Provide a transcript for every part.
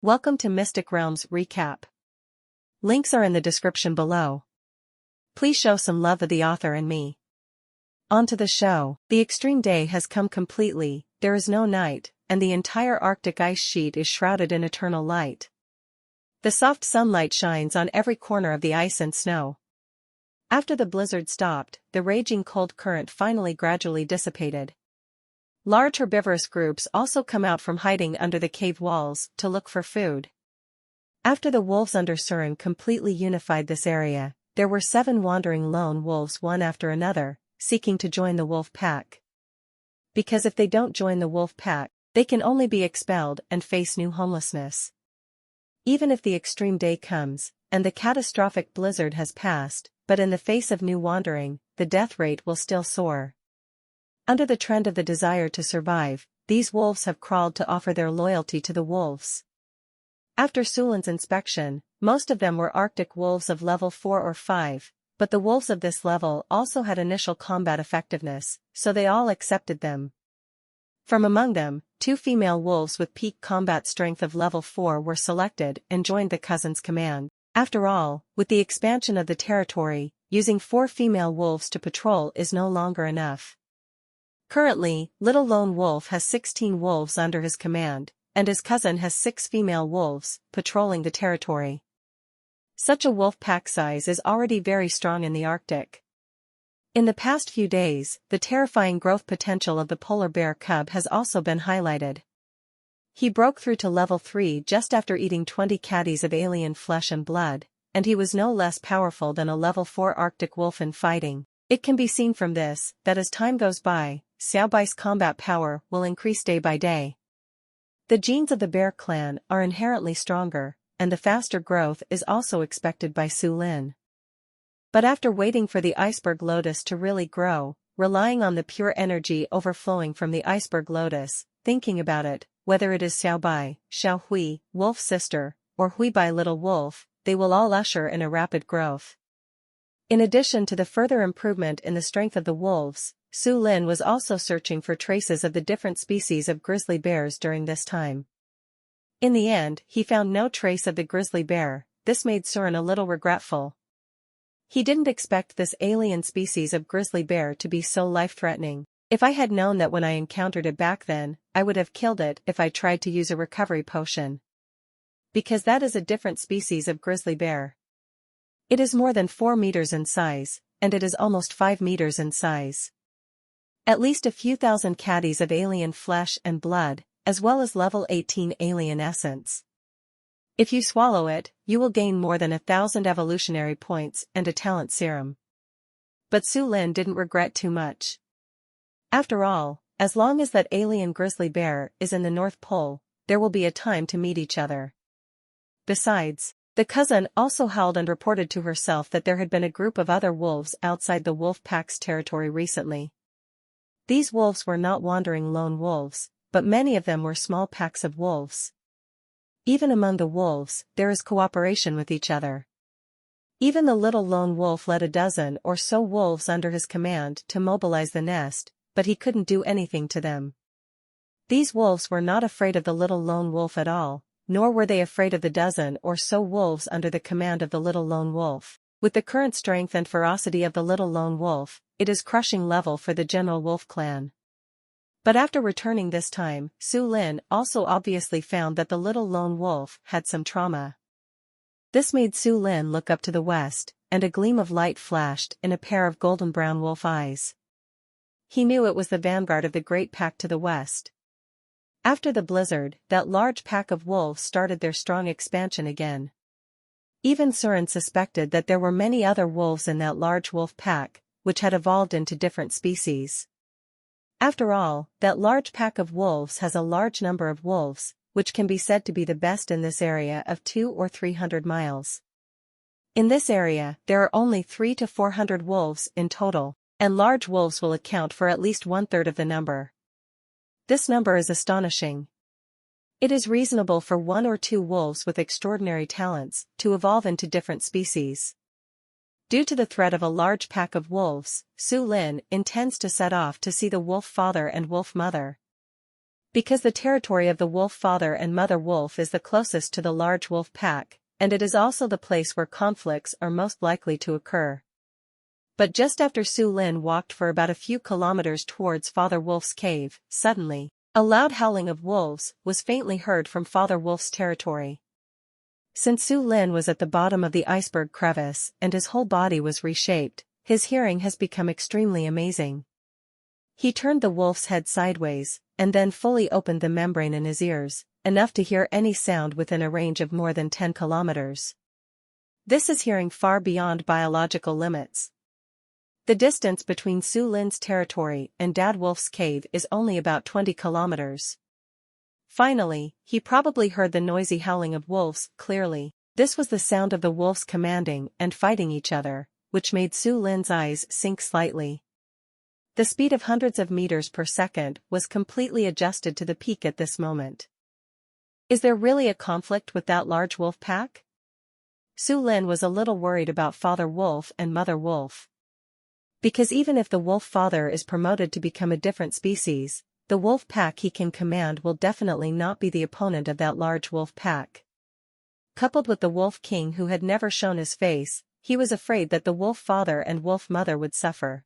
Welcome to Mystic Realms Recap. Links are in the description below. Please show some love of the author and me. On to the show. The extreme day has come completely, there is no night, and the entire Arctic ice sheet is shrouded in eternal light. The soft sunlight shines on every corner of the ice and snow. After the blizzard stopped, the raging cold current finally gradually dissipated. Large herbivorous groups also come out from hiding under the cave walls to look for food. After the wolves under Surin completely unified this area, there were 7 wandering lone wolves one after another, seeking to join the wolf pack. Because if they don't join the wolf pack, they can only be expelled and face new homelessness. Even if the extreme day comes, and the catastrophic blizzard has passed, but in the face of new wandering, the death rate will still soar. Under the trend of the desire to survive, these wolves have crawled to offer their loyalty to the wolves. After Sulin's inspection, most of them were Arctic wolves of level 4 or 5, but the wolves of this level also had initial combat effectiveness, so they all accepted them. From among them, 2 female wolves with peak combat strength of level 4 were selected and joined the cousins' command. After all, with the expansion of the territory, using 4 female wolves to patrol is no longer enough. Currently, Little Lone Wolf has 16 wolves under his command, and his cousin has 6 female wolves, patrolling the territory. Such a wolf pack size is already very strong in the Arctic. In the past few days, the terrifying growth potential of the polar bear cub has also been highlighted. He broke through to level 3 just after eating 20 caddies of alien flesh and blood, and he was no less powerful than a level 4 Arctic wolf in fighting. It can be seen from this, that as time goes by, Xiaobai's combat power will increase day by day. The genes of the bear clan are inherently stronger, and the faster growth is also expected by Su Lin. But after waiting for the iceberg lotus to really grow, relying on the pure energy overflowing from the iceberg lotus, thinking about it, whether it is Xiaobai, Xiao Hui, wolf sister, or Huibai little wolf, they will all usher in a rapid growth. In addition to the further improvement in the strength of the wolves, Su Lin was also searching for traces of the different species of grizzly bears during this time. In the end, he found no trace of the grizzly bear. This made Surin a little regretful. He didn't expect this alien species of grizzly bear to be so life-threatening. If I had known that when I encountered it back then, I would have killed it if I tried to use a recovery potion. Because that is a different species of grizzly bear. It is more than 4 meters in size, and it is almost 5 meters in size. At least a few thousand caddies of alien flesh and blood, as well as level 18 alien essence. If you swallow it, you will gain more than 1,000 evolutionary points and a talent serum. But Su Lin didn't regret too much. After all, as long as that alien grizzly bear is in the North Pole, there will be a time to meet each other. Besides, the cousin also howled and reported to herself that there had been a group of other wolves outside the wolf pack's territory recently. These wolves were not wandering lone wolves, but many of them were small packs of wolves. Even among the wolves, there is cooperation with each other. Even the little lone wolf led a dozen or so wolves under his command to mobilize the nest, but he couldn't do anything to them. These wolves were not afraid of the little lone wolf at all, nor were they afraid of the dozen or so wolves under the command of the little lone wolf. With the current strength and ferocity of the little lone wolf, it is crushing level for the general wolf clan. But after returning this time, Su Lin also obviously found that the little lone wolf had some trauma. This made Su Lin look up to the west, and a gleam of light flashed in a pair of golden brown wolf eyes. He knew it was the vanguard of the great pack to the west. After the blizzard, that large pack of wolves started their strong expansion again. Even Surin suspected that there were many other wolves in that large wolf pack, which had evolved into different species. After all, that large pack of wolves has a large number of wolves, which can be said to be the best in this area of 200 or 300 miles. In this area, there are only 300 to 400 wolves in total, and large wolves will account for at least 1/3 of the number. This number is astonishing. It is reasonable for 1 or 2 wolves with extraordinary talents to evolve into different species. Due to the threat of a large pack of wolves, Su Lin intends to set off to see the wolf father and wolf mother. Because the territory of the wolf father and mother wolf is the closest to the large wolf pack, and it is also the place where conflicts are most likely to occur. But just after Su Lin walked for about a few kilometers towards Father Wolf's cave, suddenly, a loud howling of wolves was faintly heard from Father Wolf's territory. Since Su Lin was at the bottom of the iceberg crevice and his whole body was reshaped, his hearing has become extremely amazing. He turned the wolf's head sideways, and then fully opened the membrane in his ears, enough to hear any sound within a range of more than 10 kilometers. This is hearing far beyond biological limits. The distance between Su Lin's territory and Dad Wolf's cave is only about 20 kilometers. Finally, he probably heard the noisy howling of wolves clearly. This was the sound of the wolves commanding and fighting each other, which made Su Lin's eyes sink slightly. The speed of hundreds of meters per second was completely adjusted to the peak at this moment. Is there really a conflict with that large wolf pack? Su Lin was a little worried about Father Wolf and Mother Wolf. Because even if the wolf father is promoted to become a different species, the wolf pack he can command will definitely not be the opponent of that large wolf pack. Coupled with the wolf king who had never shown his face, he was afraid that the wolf father and wolf mother would suffer.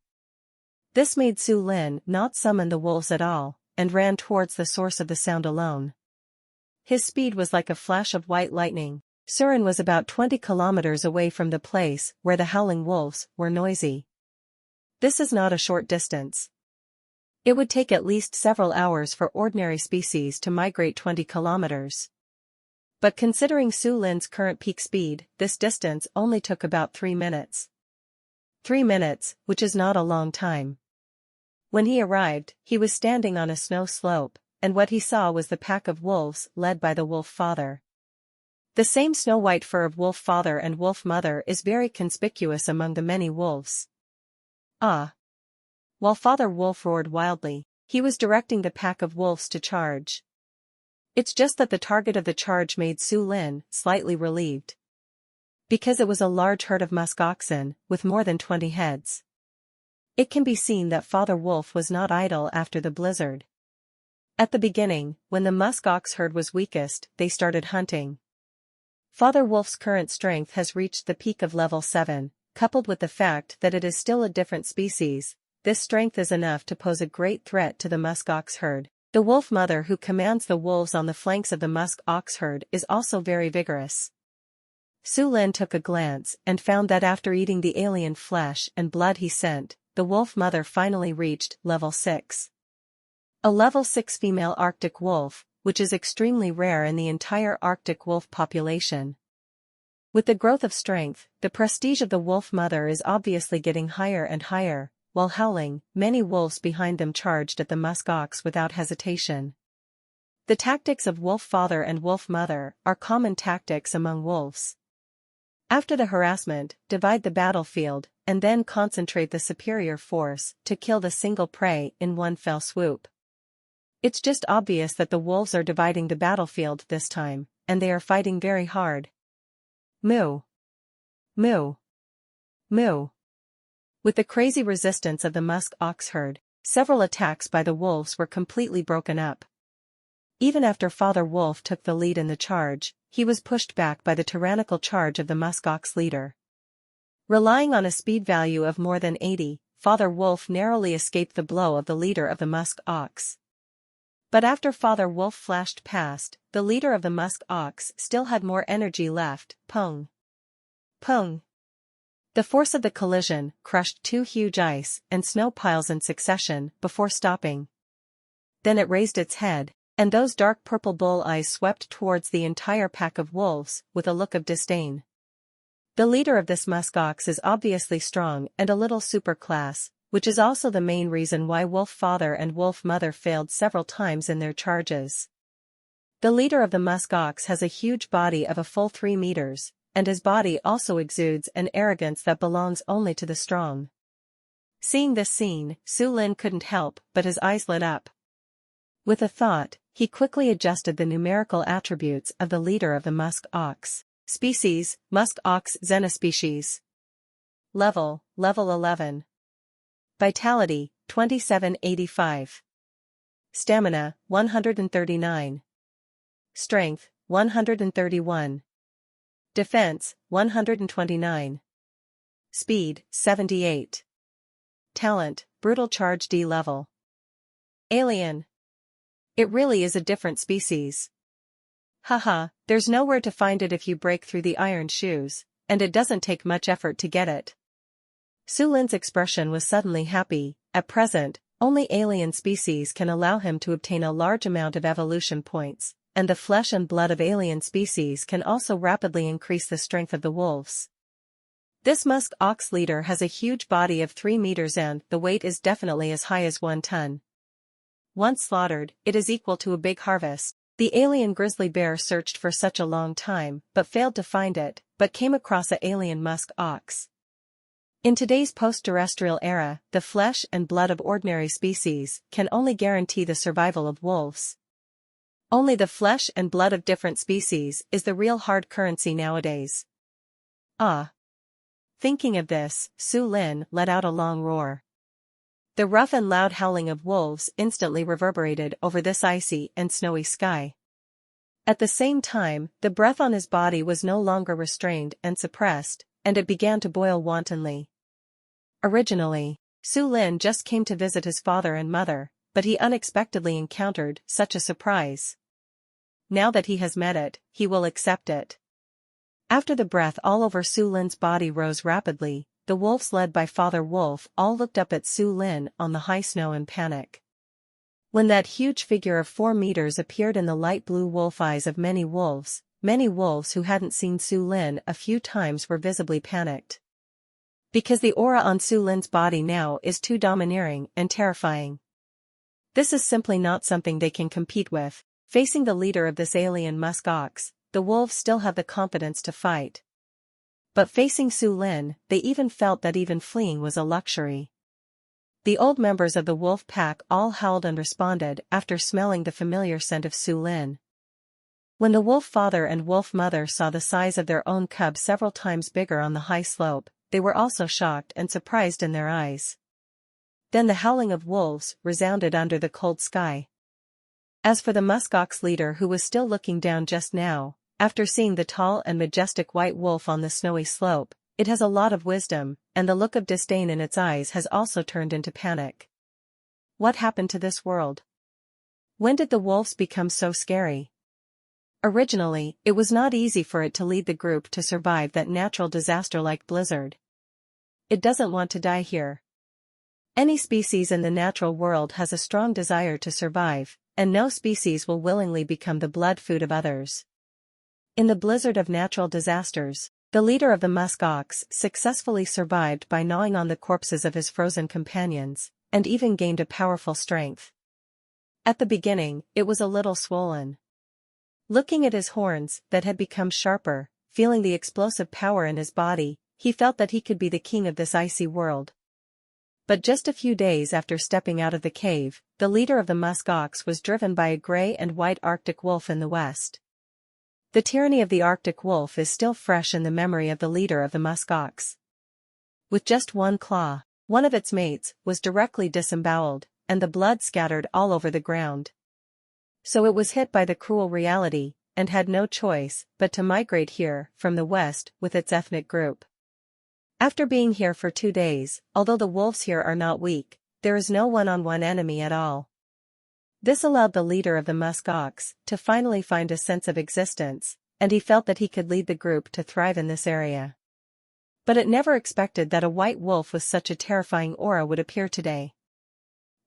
This made Su Lin not summon the wolves at all, and ran towards the source of the sound alone. His speed was like a flash of white lightning. Surin was about 20 kilometers away from the place where the howling wolves were noisy. This is not a short distance. It would take at least several hours for ordinary species to migrate 20 kilometers. But considering Su Lin's current peak speed, this distance only took about 3 minutes. 3 minutes, which is not a long time. When he arrived, he was standing on a snow slope, and what he saw was the pack of wolves led by the wolf father. The same snow-white fur of wolf father and wolf mother is very conspicuous among the many wolves. Ah! While Father Wolf roared wildly, he was directing the pack of wolves to charge. It's just that the target of the charge made Su Lin slightly relieved. Because it was a large herd of musk oxen, with more than 20 heads. It can be seen that Father Wolf was not idle after the blizzard. At the beginning, when the musk ox herd was weakest, they started hunting. Father Wolf's current strength has reached the peak of level 7, coupled with the fact that it is still a different species. This strength is enough to pose a great threat to the musk ox herd. The wolf mother who commands the wolves on the flanks of the musk ox herd is also very vigorous. Su Lin took a glance and found that after eating the alien flesh and blood he sent, the wolf mother finally reached level 6. A level 6 female Arctic wolf, which is extremely rare in the entire Arctic wolf population. With the growth of strength, the prestige of the wolf mother is obviously getting higher and higher. While howling, many wolves behind them charged at the musk ox without hesitation. The tactics of wolf father and wolf mother are common tactics among wolves. After the harassment, divide the battlefield, and then concentrate the superior force to kill the single prey in one fell swoop. It's just obvious that the wolves are dividing the battlefield this time, and they are fighting very hard. Moo! Moo! Moo! With the crazy resistance of the musk ox herd, several attacks by the wolves were completely broken up. Even after Father Wolf took the lead in the charge, he was pushed back by the tyrannical charge of the musk ox leader. Relying on a speed value of more than 80, Father Wolf narrowly escaped the blow of the leader of the musk ox. But after Father Wolf flashed past, the leader of the musk ox still had more energy left. Pung! Pung! The force of the collision crushed 2 huge ice and snow piles in succession before stopping. Then it raised its head, and those dark purple bull eyes swept towards the entire pack of wolves with a look of disdain. The leader of this musk ox is obviously strong and a little superclass, which is also the main reason why wolf father and wolf mother failed several times in their charges. The leader of the musk ox has a huge body of a full 3 meters. And his body also exudes an arrogance that belongs only to the strong. Seeing this scene, Su Lin couldn't help but his eyes lit up. With a thought, he quickly adjusted the numerical attributes of the leader of the musk ox. Species, musk ox xenospecies. Level 11. Vitality, 2785. Stamina, 139. Strength, 131. Defense, 129. Speed, 78. Talent, brutal charge D level. Alien. It really is a different species. Haha, there's nowhere to find it if you break through the iron shoes, and it doesn't take much effort to get it. Su Lin's expression was suddenly happy. At present, only alien species can allow him to obtain a large amount of evolution points, and the flesh and blood of alien species can also rapidly increase the strength of the wolves. This musk ox leader has a huge body of 3 meters and the weight is definitely as high as 1 ton. Once slaughtered, it is equal to a big harvest. The alien grizzly bear searched for such a long time but failed to find it, but came across an alien musk ox. In today's post-terrestrial era, the flesh and blood of ordinary species can only guarantee the survival of wolves. Only the flesh and blood of different species is the real hard currency nowadays. Ah! Thinking of this, Su Lin let out a long roar. The rough and loud howling of wolves instantly reverberated over this icy and snowy sky. At the same time, the breath on his body was no longer restrained and suppressed, and it began to boil wantonly. Originally, Su Lin just came to visit his father and mother, but he unexpectedly encountered such a surprise. Now that he has met it, he will accept it. After the breath all over Su Lin's body rose rapidly, the wolves led by Father Wolf all looked up at Su Lin on the high snow in panic. When that huge figure of 4 meters appeared in the light blue wolf eyes of many wolves who hadn't seen Su Lin a few times were visibly panicked. Because the aura on Su Lin's body now is too domineering and terrifying. This is simply not something they can compete with. Facing the leader of this alien musk ox, the wolves still have the confidence to fight. But facing Su Lin, they even felt that even fleeing was a luxury. The old members of the wolf pack all howled and responded after smelling the familiar scent of Su Lin. When the wolf father and wolf mother saw the size of their own cub several times bigger on the high slope, they were also shocked and surprised in their eyes. Then the howling of wolves resounded under the cold sky. As for the muskox leader who was still looking down just now, after seeing the tall and majestic white wolf on the snowy slope, it has a lot of wisdom, and the look of disdain in its eyes has also turned into panic. What happened to this world? When did the wolves become so scary? Originally, it was not easy for it to lead the group to survive that natural disaster like blizzard. It doesn't want to die here. Any species in the natural world has a strong desire to survive, and no species will willingly become the blood food of others. In the blizzard of natural disasters, the leader of the musk ox successfully survived by gnawing on the corpses of his frozen companions, and even gained a powerful strength. At the beginning, it was a little swollen. Looking at his horns that had become sharper, feeling the explosive power in his body, he felt that he could be the king of this icy world. But just a few days after stepping out of the cave, the leader of the musk ox was driven by a gray and white Arctic wolf in the west. The tyranny of the Arctic wolf is still fresh in the memory of the leader of the musk ox. With just one claw, one of its mates was directly disemboweled, and the blood scattered all over the ground. So it was hit by the cruel reality, and had no choice but to migrate here from the west with its ethnic group. After being here for 2 days, although the wolves here are not weak, there is no one-on-one enemy at all. This allowed the leader of the musk ox to finally find a sense of existence, and he felt that he could lead the group to thrive in this area. But it never expected that a white wolf with such a terrifying aura would appear today.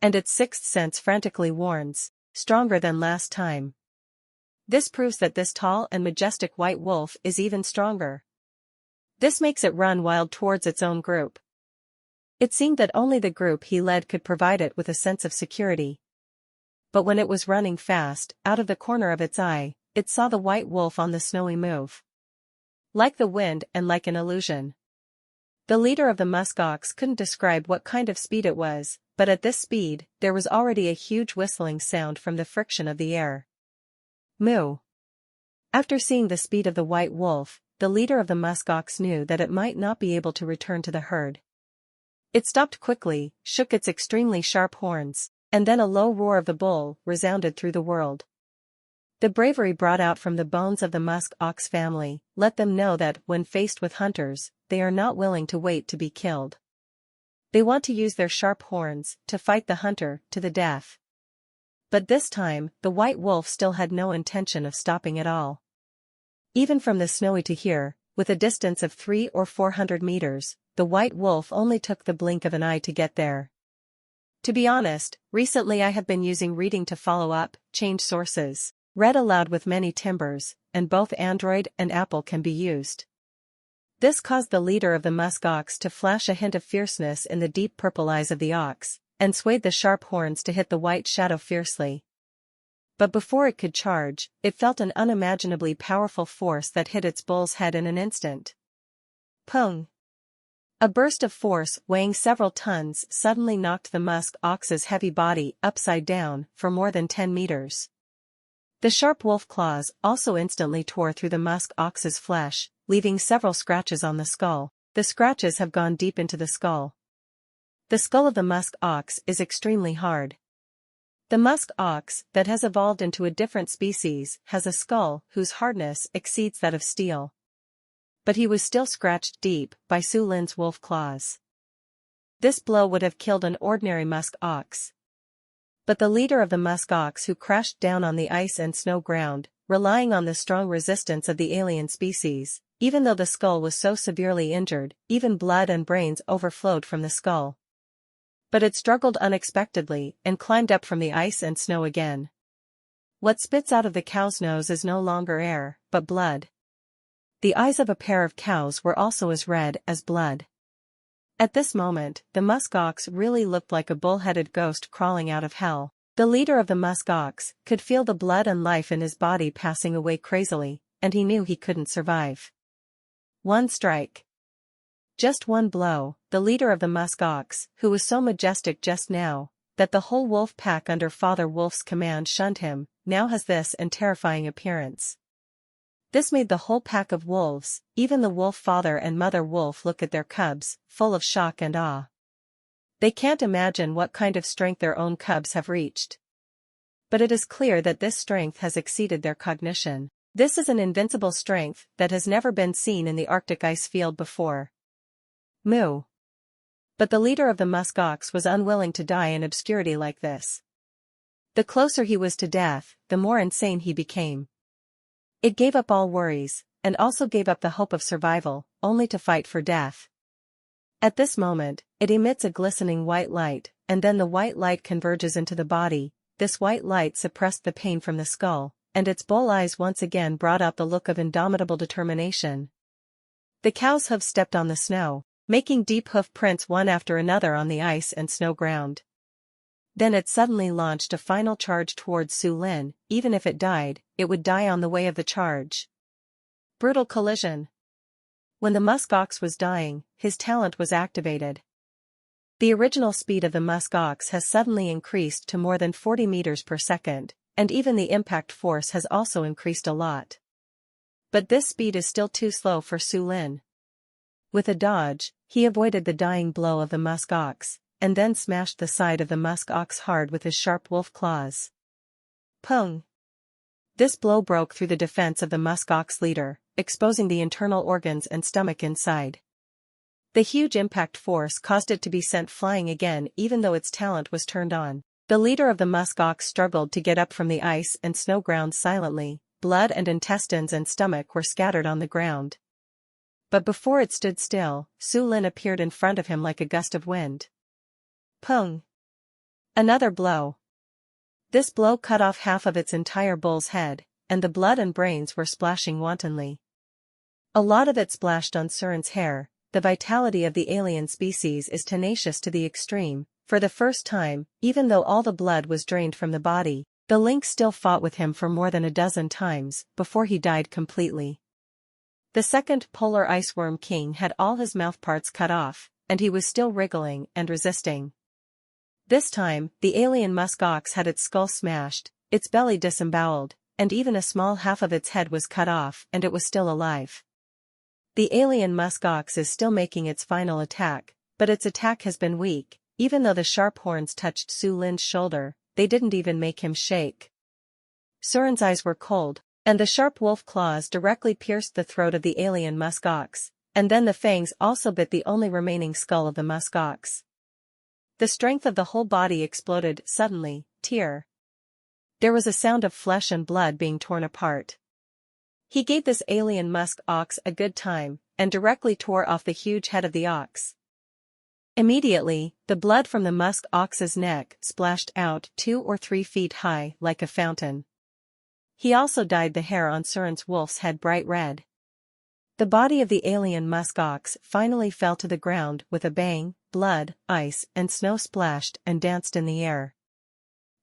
And its sixth sense frantically warns, stronger than last time. This proves that this tall and majestic white wolf is even stronger. This makes it run wild towards its own group. It seemed that only the group he led could provide it with a sense of security. But when it was running fast, out of the corner of its eye, it saw the white wolf on the snowy move. Like the wind and like an illusion. The leader of the musk ox couldn't describe what kind of speed it was, but at this speed, there was already a huge whistling sound from the friction of the air. Moo. After seeing the speed of the white wolf, the leader of the musk ox knew that it might not be able to return to the herd. It stopped quickly, shook its extremely sharp horns, And then a low roar of the bull resounded through the world. The bravery brought out from the bones of the musk ox family let them know that, when faced with hunters, they are not willing to wait to be killed. They want to use their sharp horns to fight the hunter to the death. But this time, the white wolf still had no intention of stopping at all. Even from the snowy to here, with a distance of 300 or 400 meters, the white wolf only took the blink of an eye to get there. To be honest, recently I have been using reading to follow up, change sources, read aloud with many timbers, and both Android and Apple can be used. This caused the leader of the musk ox to flash a hint of fierceness in the deep purple eyes of the ox, and swayed the sharp horns to hit the white shadow fiercely. But before it could charge, it felt an unimaginably powerful force that hit its bull's head in an instant. Pung! A burst of force weighing several tons suddenly knocked the musk ox's heavy body upside down for more than 10 meters. The sharp wolf claws also instantly tore through the musk ox's flesh, leaving several scratches on the skull. The scratches have gone deep into the skull. The skull of the musk ox is extremely hard. The musk ox, that has evolved into a different species, has a skull whose hardness exceeds that of steel. But he was still scratched deep by Su Lin's wolf claws. This blow would have killed an ordinary musk ox. But the leader of the musk ox, who crashed down on the ice and snow ground, relying on the strong resistance of the alien species, even though the skull was so severely injured, even blood and brains overflowed from the skull. But it struggled unexpectedly and climbed up from the ice and snow again. What spits out of the cow's nose is no longer air, but blood. The eyes of a pair of cows were also as red as blood. At this moment, the musk ox really looked like a bull-headed ghost crawling out of hell. The leader of the musk ox could feel the blood and life in his body passing away crazily, and he knew he couldn't survive. One strike. Just one blow. The leader of the musk ox, who was so majestic just now, that the whole wolf pack under Father Wolf's command shunned him, now has this and terrifying appearance. This made the whole pack of wolves, even the wolf father and mother wolf, look at their cubs, full of shock and awe. They can't imagine what kind of strength their own cubs have reached. But it is clear that this strength has exceeded their cognition. This is an invincible strength that has never been seen in the Arctic ice field before. Moo. But the leader of the musk ox was unwilling to die in obscurity like this. The closer he was to death, the more insane he became. It gave up all worries, and also gave up the hope of survival, only to fight for death. At this moment, it emits a glistening white light, and then the white light converges into the body. This white light suppressed the pain from the skull, and its bull eyes once again brought out the look of indomitable determination. The cow's hooves stepped on the snow, making deep hoof prints one after another on the ice and snow ground. Then it suddenly launched a final charge towards Su Lin. Even if it died, it would die on the way of the charge. Brutal collision. When the musk ox was dying, his talent was activated. The original speed of the musk ox has suddenly increased to more than 40 meters per second, and even the impact force has also increased a lot. But this speed is still too slow for Su Lin. With a dodge, he avoided the dying blow of the musk ox, and then smashed the side of the musk ox hard with his sharp wolf claws. Pung! This blow broke through the defense of the musk ox leader, exposing the internal organs and stomach inside. The huge impact force caused it to be sent flying again even though its talent was turned on. The leader of the musk ox struggled to get up from the ice and snow ground silently. Blood and intestines and stomach were scattered on the ground. But before it stood still, Su Lin appeared in front of him like a gust of wind. Pung! Another blow. This blow cut off half of its entire bull's head, and the blood and brains were splashing wantonly. A lot of it splashed on Surin's hair. The vitality of the alien species is tenacious to the extreme. For the first time, even though all the blood was drained from the body, the lynx still fought with him for more than a dozen times, before he died completely. The second polar iceworm king had all his mouthparts cut off, and he was still wriggling and resisting. This time, the alien musk ox had its skull smashed, its belly disemboweled, and even a small half of its head was cut off, and it was still alive. The alien musk ox is still making its final attack, but its attack has been weak, even though the sharp horns touched Su Lin's shoulder, they didn't even make him shake. Surin's eyes were cold, and the sharp wolf claws directly pierced the throat of the alien musk ox, and then the fangs also bit the only remaining skull of the musk ox. The strength of the whole body exploded suddenly, tear. There was a sound of flesh and blood being torn apart. He gave this alien musk ox a good time, and directly tore off the huge head of the ox. Immediately, the blood from the musk ox's neck splashed out 2 or 3 feet high like a fountain. He also dyed the hair on Surin's wolf's head bright red. The body of the alien musk ox finally fell to the ground with a bang, blood, ice, and snow splashed and danced in the air.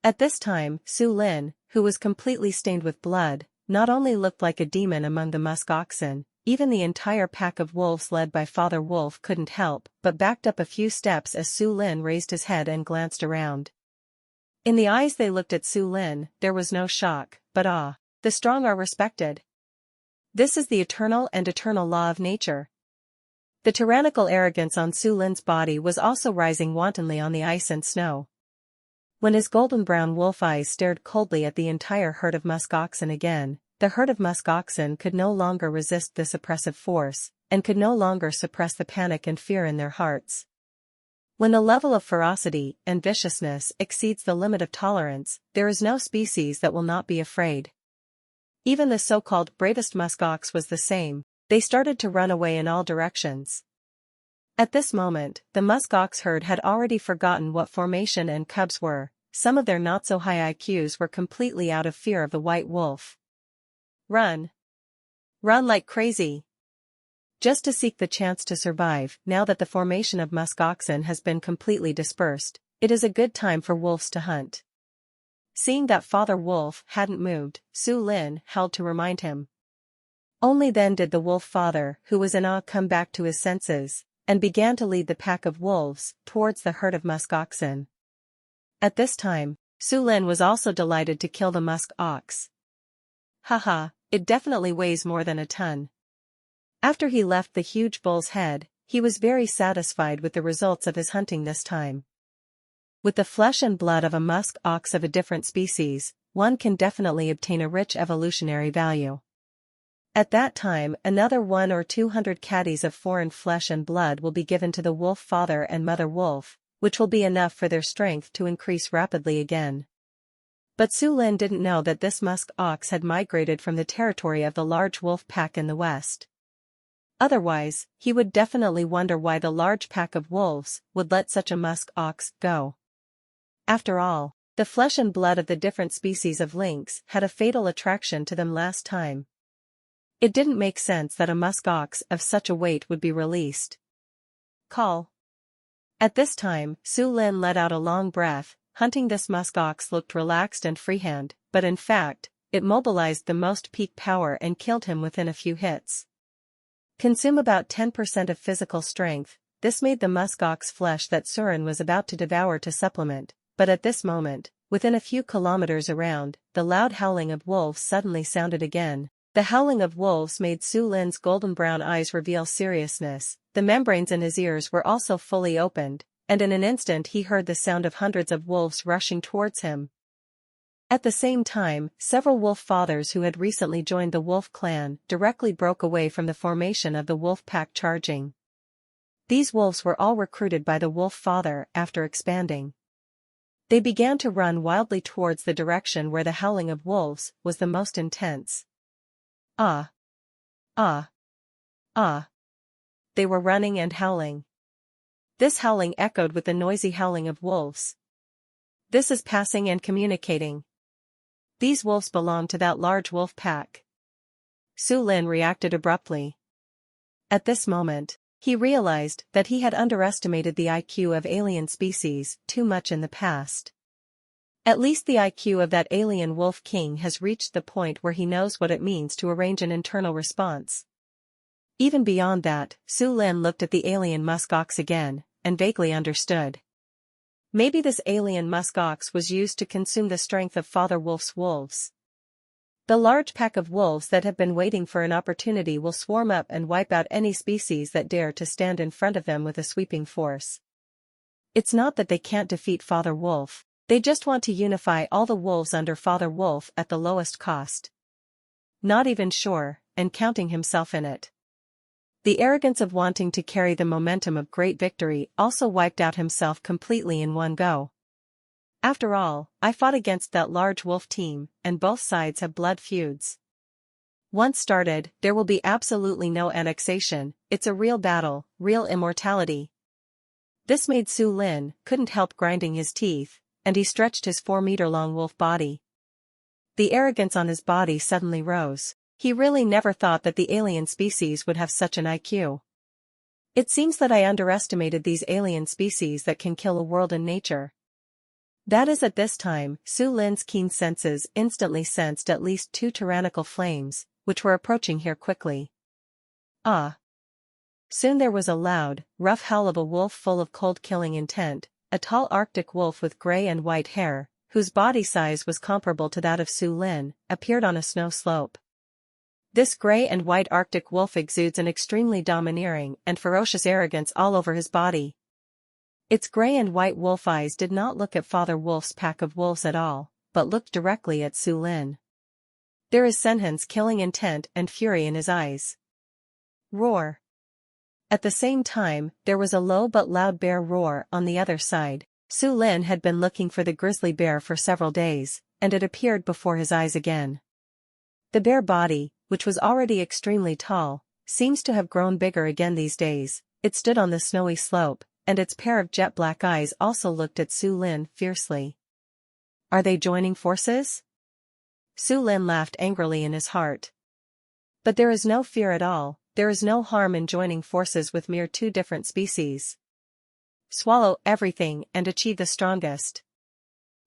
At this time, Su Lin, who was completely stained with blood, not only looked like a demon among the musk oxen, even the entire pack of wolves led by Father Wolf couldn't help but backed up a few steps as Su Lin raised his head and glanced around. In the eyes they looked at Su Lin, there was no shock, but awe. The strong are respected. This is the eternal and eternal law of nature. The tyrannical arrogance on Su Lin's body was also rising wantonly on the ice and snow. When his golden-brown wolf eyes stared coldly at the entire herd of musk oxen again, the herd of musk oxen could no longer resist this oppressive force, and could no longer suppress the panic and fear in their hearts. When the level of ferocity and viciousness exceeds the limit of tolerance, there is no species that will not be afraid. Even the so-called bravest musk ox was the same. They started to run away in all directions. At this moment, the musk ox herd had already forgotten what formation and cubs were. Some of their not-so-high IQs were completely out of fear of the white wolf. Run! Run like crazy! Just to seek the chance to survive. Now that the formation of musk oxen has been completely dispersed, it is a good time for wolves to hunt. Seeing that Father Wolf hadn't moved, Su Lin held to remind him. Only then did the wolf father, who was in awe, come back to his senses, and began to lead the pack of wolves towards the herd of musk oxen. At this time, Su Lin was also delighted to kill the musk ox. Haha, it definitely weighs more than a ton. After he left the huge bull's head, he was very satisfied with the results of his hunting this time. With the flesh and blood of a musk ox of a different species, one can definitely obtain a rich evolutionary value. At that time, another 100 or 200 caddies of foreign flesh and blood will be given to the wolf father and mother wolf, which will be enough for their strength to increase rapidly again. But Su Lin didn't know that this musk ox had migrated from the territory of the large wolf pack in the west. Otherwise, he would definitely wonder why the large pack of wolves would let such a musk ox go. After all, the flesh and blood of the different species of lynx had a fatal attraction to them last time. It didn't make sense that a musk ox of such a weight would be released. Call. At this time, Su Lin let out a long breath. Hunting this musk ox looked relaxed and freehand, but in fact, it mobilized the most peak power and killed him within a few hits. Consume about 10% of physical strength. This made the musk ox flesh that Surin was about to devour to supplement, but at this moment, within a few kilometers around, the loud howling of wolves suddenly sounded again. The howling of wolves made Su Lin's golden-brown eyes reveal seriousness. The membranes in his ears were also fully opened, and in an instant he heard the sound of hundreds of wolves rushing towards him. At the same time, several wolf fathers who had recently joined the wolf clan directly broke away from the formation of the wolf pack charging. These wolves were all recruited by the wolf father after expanding. They began to run wildly towards the direction where the howling of wolves was the most intense. Ah! Ah! Ah! They were running and howling. This howling echoed with the noisy howling of wolves. This is passing and communicating. These wolves belong to that large wolf pack. Su Lin reacted abruptly. At this moment, he realized that he had underestimated the IQ of alien species too much in the past. At least the IQ of that alien wolf king has reached the point where he knows what it means to arrange an internal response. Even beyond that, Su Lin looked at the alien musk ox again, and vaguely understood. Maybe this alien musk ox was used to consume the strength of Father Wolf's wolves. The large pack of wolves that have been waiting for an opportunity will swarm up and wipe out any species that dare to stand in front of them with a sweeping force. It's not that they can't defeat Father Wolf, they just want to unify all the wolves under Father Wolf at the lowest cost. Not even sure, and counting himself in it. The arrogance of wanting to carry the momentum of great victory also wiped out himself completely in one go. After all, I fought against that large wolf team, and both sides have blood feuds. Once started, there will be absolutely no annexation, it's a real battle, real immortality. This made Su Lin couldn't help grinding his teeth, and he stretched his 4-meter-long wolf body. The arrogance on his body suddenly rose. He really never thought that the alien species would have such an IQ. It seems that I underestimated these alien species that can kill a world in nature. That is at this time, Su Lin's keen senses instantly sensed at least 2 tyrannical flames, which were approaching here quickly. Ah! Soon there was a loud, rough howl of a wolf full of cold killing intent, a tall Arctic wolf with gray and white hair, whose body size was comparable to that of Su Lin, appeared on a snow slope. This gray and white Arctic wolf exudes an extremely domineering and ferocious arrogance all over his body. Its gray and white wolf eyes did not look at Father Wolf's pack of wolves at all, but looked directly at Su Lin. There is Senhan's killing intent and fury in his eyes. Roar. At the same time, there was a low but loud bear roar on the other side. Su Lin had been looking for the grizzly bear for several days, and it appeared before his eyes again. The bear body, which was already extremely tall, seems to have grown bigger again these days. It stood on the snowy slope, and its pair of jet black eyes also looked at Su Lin fiercely. Are they joining forces? Su Lin laughed angrily in his heart. But there is no fear at all, there is no harm in joining forces with mere 2 different species. Swallow everything and achieve the strongest.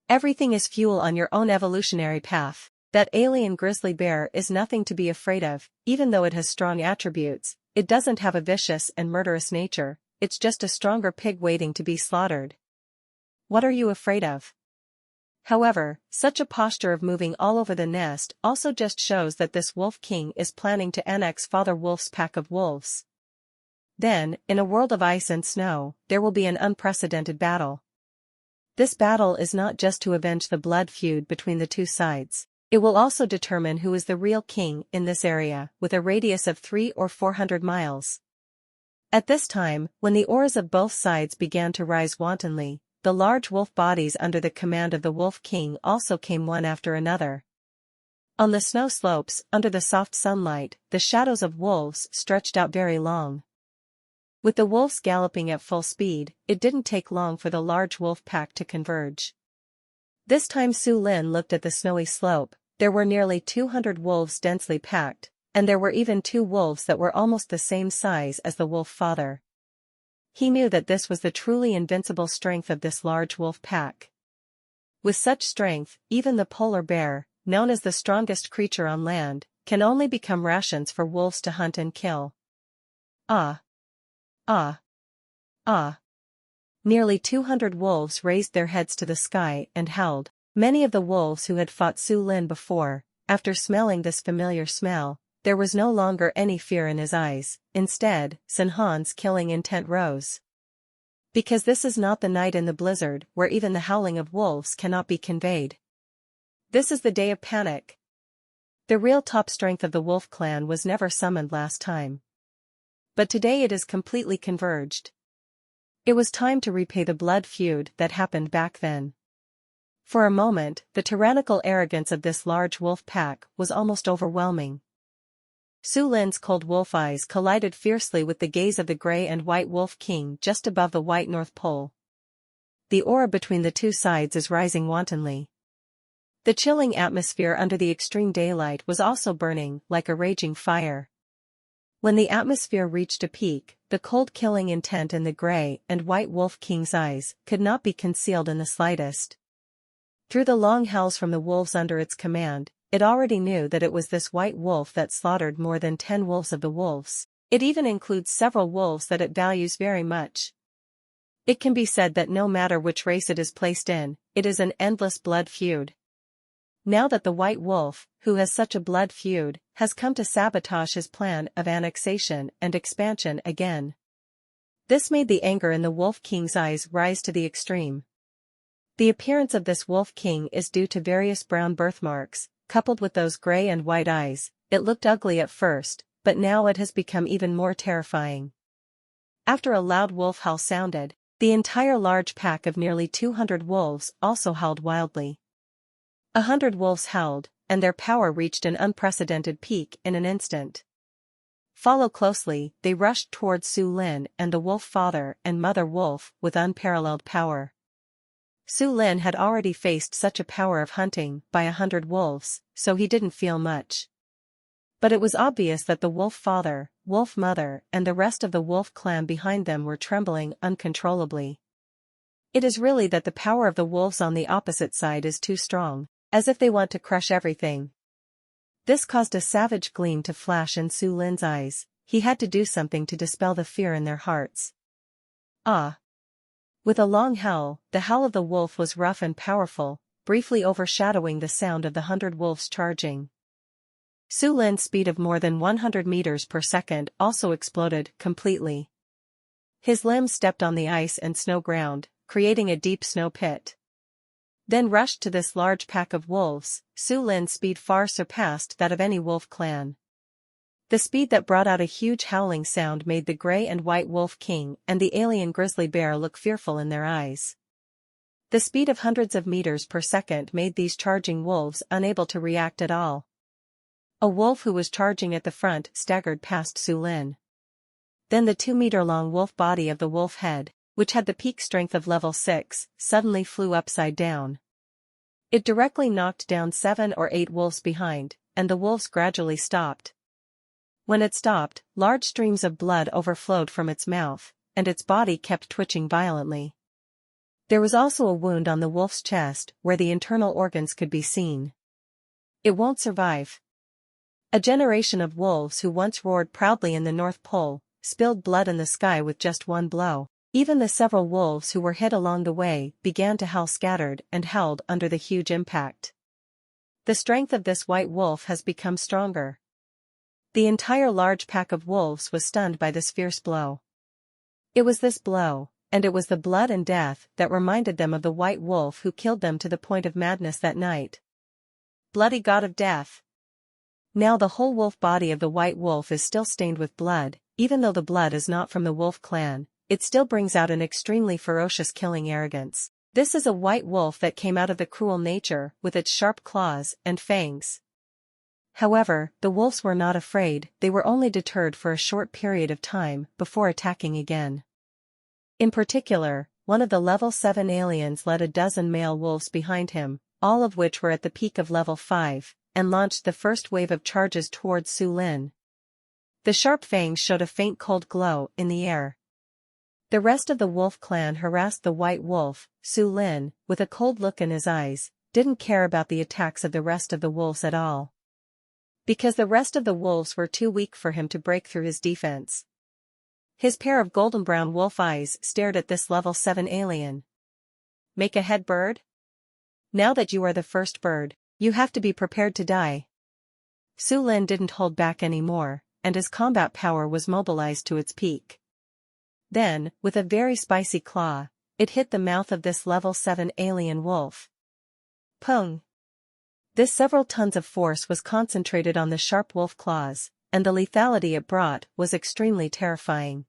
Everything is fuel on your own evolutionary path. That alien grizzly bear is nothing to be afraid of, even though it has strong attributes. It doesn't have a vicious and murderous nature, it's just a stronger pig waiting to be slaughtered. What are you afraid of? However, such a posture of moving all over the nest also just shows that this Wolf King is planning to annex Father Wolf's pack of wolves. Then, in a world of ice and snow, there will be an unprecedented battle. This battle is not just to avenge the blood feud between the 2 sides. It will also determine who is the real king in this area, with a radius of 300 or 400 miles. At this time, when the auras of both sides began to rise wantonly, the large wolf bodies under the command of the Wolf King also came one after another. On the snow slopes, under the soft sunlight, the shadows of wolves stretched out very long. With the wolves galloping at full speed, it didn't take long for the large wolf pack to converge. This time Su Lin looked at the snowy slope. There were nearly 200 wolves densely packed, and there were even 2 wolves that were almost the same size as the wolf father. He knew that this was the truly invincible strength of this large wolf pack. With such strength, even the polar bear, known as the strongest creature on land, can only become rations for wolves to hunt and kill. Ah! Ah! Ah! Nearly 200 wolves raised their heads to the sky and howled. Many of the wolves who had fought Su Lin before, after smelling this familiar smell, there was no longer any fear in his eyes. Instead, Senhan's killing intent rose. Because this is not the night in the blizzard where even the howling of wolves cannot be conveyed. This is the day of panic. The real top strength of the wolf clan was never summoned last time. But today it is completely converged. It was time to repay the blood feud that happened back then. For a moment, the tyrannical arrogance of this large wolf pack was almost overwhelming. Su Lin's cold wolf eyes collided fiercely with the gaze of the gray and white Wolf King just above the white North Pole. The aura between the 2 sides is rising wantonly. The chilling atmosphere under the extreme daylight was also burning like a raging fire. When the atmosphere reached a peak, the cold killing intent in the gray and white Wolf King's eyes could not be concealed in the slightest. Through the long howls from the wolves under its command, it already knew that it was this white wolf that slaughtered more than 10 wolves of the wolves. It even includes several wolves that it values very much. It can be said that no matter which race it is placed in, it is an endless blood feud. Now that the white wolf, who has such a blood feud, has come to sabotage his plan of annexation and expansion again. This made the anger in the Wolf King's eyes rise to the extreme. The appearance of this Wolf King is due to various brown birthmarks, coupled with those gray and white eyes. It looked ugly at first, but now it has become even more terrifying. After a loud wolf howl sounded, the entire large pack of nearly 200 wolves also howled wildly. 100 wolves howled, and their power reached an unprecedented peak in an instant. Follow closely, they rushed towards Su Lin and the wolf father and mother wolf with unparalleled power. Su Lin had already faced such a power of hunting by 100 wolves, so he didn't feel much. But it was obvious that the wolf father, wolf mother, and the rest of the wolf clan behind them were trembling uncontrollably. It is really that the power of the wolves on the opposite side is too strong, as if they want to crush everything. This caused a savage gleam to flash in Su Lin's eyes. He had to do something to dispel the fear in their hearts. Ah! With a long howl, the howl of the wolf was rough and powerful, briefly overshadowing the sound of the 100 wolves charging. Su Lin's speed of more than 100 meters per second also exploded completely. His limbs stepped on the ice and snow ground, creating a deep snow pit. Then rushed to this large pack of wolves. Su Lin's speed far surpassed that of any wolf clan. The speed that brought out a huge howling sound made the gray and white wolf king and the alien grizzly bear look fearful in their eyes. The speed of hundreds of meters per second made these charging wolves unable to react at all. A wolf who was charging at the front staggered past Su Lin. Then the 2-meter-long wolf body of the wolf head, which had the peak strength of level 6, suddenly flew upside down. It directly knocked down 7 or 8 wolves behind, and the wolves gradually stopped. When it stopped, large streams of blood overflowed from its mouth, and its body kept twitching violently. There was also a wound on the wolf's chest, where the internal organs could be seen. It won't survive. A generation of wolves who once roared proudly in the North Pole, spilled blood in the sky with just one blow. Even the several wolves who were hit along the way began to howl scattered and howled under the huge impact. The strength of this white wolf has become stronger. The entire large pack of wolves was stunned by this fierce blow. It was this blow, and it was the blood and death that reminded them of the white wolf who killed them to the point of madness that night. Bloody god of death! Now the whole wolf body of the white wolf is still stained with blood, even though the blood is not from the wolf clan. It still brings out an extremely ferocious killing arrogance. This is a white wolf that came out of the cruel nature with its sharp claws and fangs. However, the wolves were not afraid, they were only deterred for a short period of time before attacking again. In particular, one of the level 7 aliens led a dozen male wolves behind him, all of which were at the peak of level 5, and launched the first wave of charges towards Su Lin. The sharp fangs showed a faint cold glow in the air. The rest of the wolf clan harassed the white wolf. Su Lin, with a cold look in his eyes, didn't care about the attacks of the rest of the wolves at all. Because the rest of the wolves were too weak for him to break through his defense. His pair of golden brown wolf eyes stared at this level 7 alien. Make a head bird? Now that you are the first bird, you have to be prepared to die. Su Lin didn't hold back anymore, and his combat power was mobilized to its peak. Then, with a very spicy claw, it hit the mouth of this level 7 alien wolf. Pung! This several tons of force was concentrated on the sharp wolf claws, and the lethality it brought was extremely terrifying.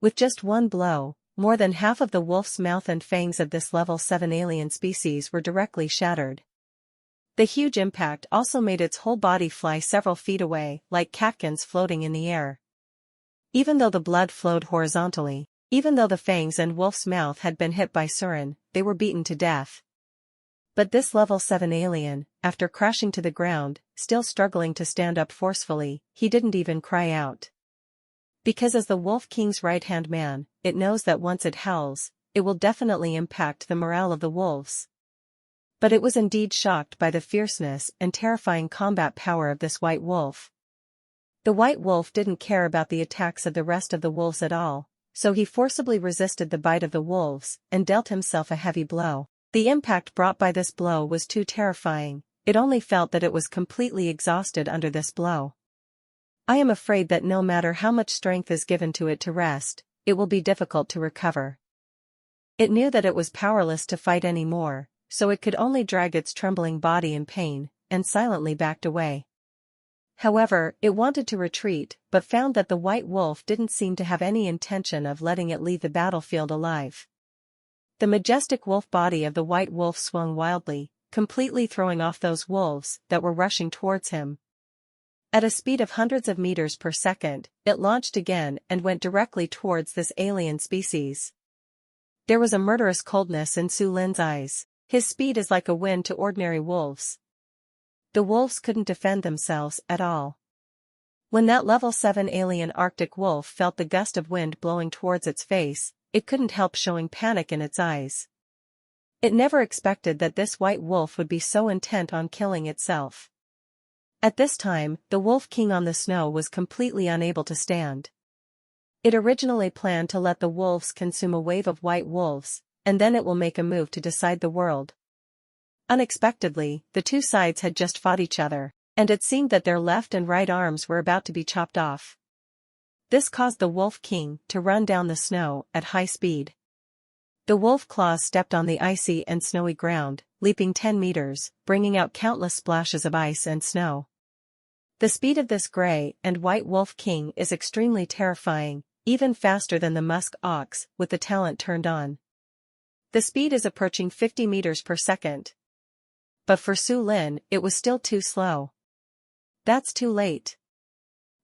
With just one blow, more than half of the wolf's mouth and fangs of this level 7 alien species were directly shattered. The huge impact also made its whole body fly several feet away, like catkins floating in the air. Even though the blood flowed horizontally, even though the fangs and wolf's mouth had been hit by Surin, they were beaten to death. But this level 7 alien, after crashing to the ground, still struggling to stand up forcefully, he didn't even cry out. Because as the Wolf King's right-hand man, it knows that once it howls, it will definitely impact the morale of the wolves. But it was indeed shocked by the fierceness and terrifying combat power of this white wolf. The white wolf didn't care about the attacks of the rest of the wolves at all, so he forcibly resisted the bite of the wolves and dealt himself a heavy blow. The impact brought by this blow was too terrifying, it only felt that it was completely exhausted under this blow. I am afraid that no matter how much strength is given to it to rest, it will be difficult to recover. It knew that it was powerless to fight anymore, so it could only drag its trembling body in pain, and silently backed away. However, it wanted to retreat, but found that the white wolf didn't seem to have any intention of letting it leave the battlefield alive. The majestic wolf body of the white wolf swung wildly, completely throwing off those wolves that were rushing towards him. At a speed of hundreds of meters per second, it launched again and went directly towards this alien species. There was a murderous coldness in Su Lin's eyes. His speed is like a wind to ordinary wolves. The wolves couldn't defend themselves at all. When that level 7 alien Arctic wolf felt the gust of wind blowing towards its face, it couldn't help showing panic in its eyes. It never expected that this white wolf would be so intent on killing itself. At this time, the Wolf King on the snow was completely unable to stand. It originally planned to let the wolves consume a wave of white wolves, and then it will make a move to decide the world. Unexpectedly, the two sides had just fought each other, and it seemed that their left and right arms were about to be chopped off. This caused the Wolf King to run down the snow at high speed. The wolf claws stepped on the icy and snowy ground, leaping 10 meters, bringing out countless splashes of ice and snow. The speed of this gray and white Wolf King is extremely terrifying, even faster than the musk ox, with the talent turned on. The speed is approaching 50 meters per second. But for Su Lin, it was still too slow. That's too late.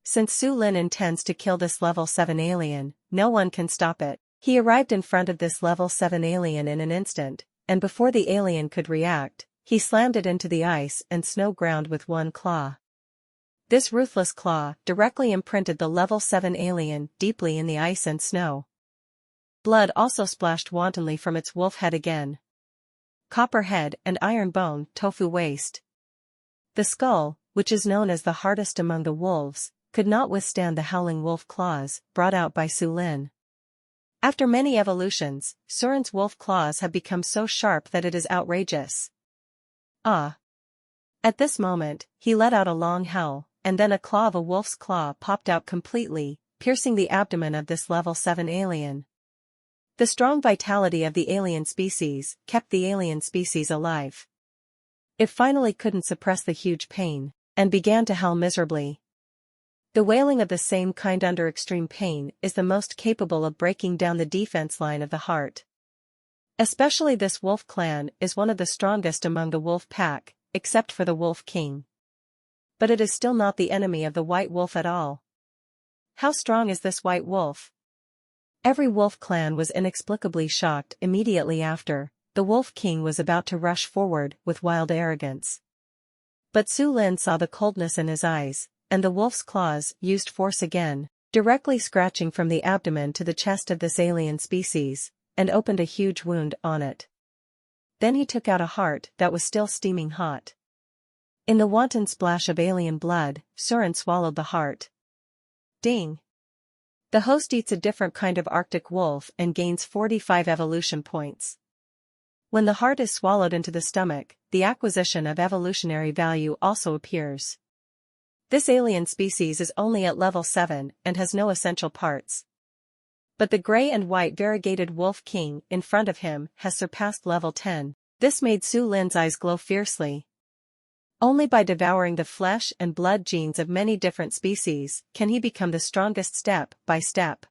Since Su Lin intends to kill this level 7 alien, no one can stop it. He arrived in front of this level 7 alien in an instant, and before the alien could react, he slammed it into the ice and snow ground with one claw. This ruthless claw directly imprinted the level 7 alien deeply in the ice and snow. Blood also splashed wantonly from its wolf head again. Copper head and iron bone tofu waist. The skull, which is known as the hardest among the wolves, could not withstand the howling wolf claws brought out by Su Lin. After many evolutions, Surin's wolf claws have become so sharp that it is outrageous. Ah! At this moment, he let out a long howl, and then a claw of a wolf's claw popped out completely, piercing the abdomen of this level 7 alien. The strong vitality of the alien species kept the alien species alive. It finally couldn't suppress the huge pain, and began to howl miserably. The wailing of the same kind under extreme pain is the most capable of breaking down the defense line of the heart. Especially this wolf clan is one of the strongest among the wolf pack, except for the Wolf King. But it is still not the enemy of the white wolf at all. How strong is this white wolf? Every wolf clan was inexplicably shocked immediately after. The Wolf King was about to rush forward with wild arrogance. But Su Lin saw the coldness in his eyes, and the wolf's claws used force again, directly scratching from the abdomen to the chest of this alien species, and opened a huge wound on it. Then he took out a heart that was still steaming hot. In the wanton splash of alien blood, Surin swallowed the heart. Ding! The host eats a different kind of Arctic wolf and gains 45 evolution points. When the heart is swallowed into the stomach, the acquisition of evolutionary value also appears. This alien species is only at level 7 and has no essential parts. But the gray and white variegated Wolf King in front of him has surpassed level 10. This made Su Lin's eyes glow fiercely. Only by devouring the flesh and blood genes of many different species can he become the strongest step by step.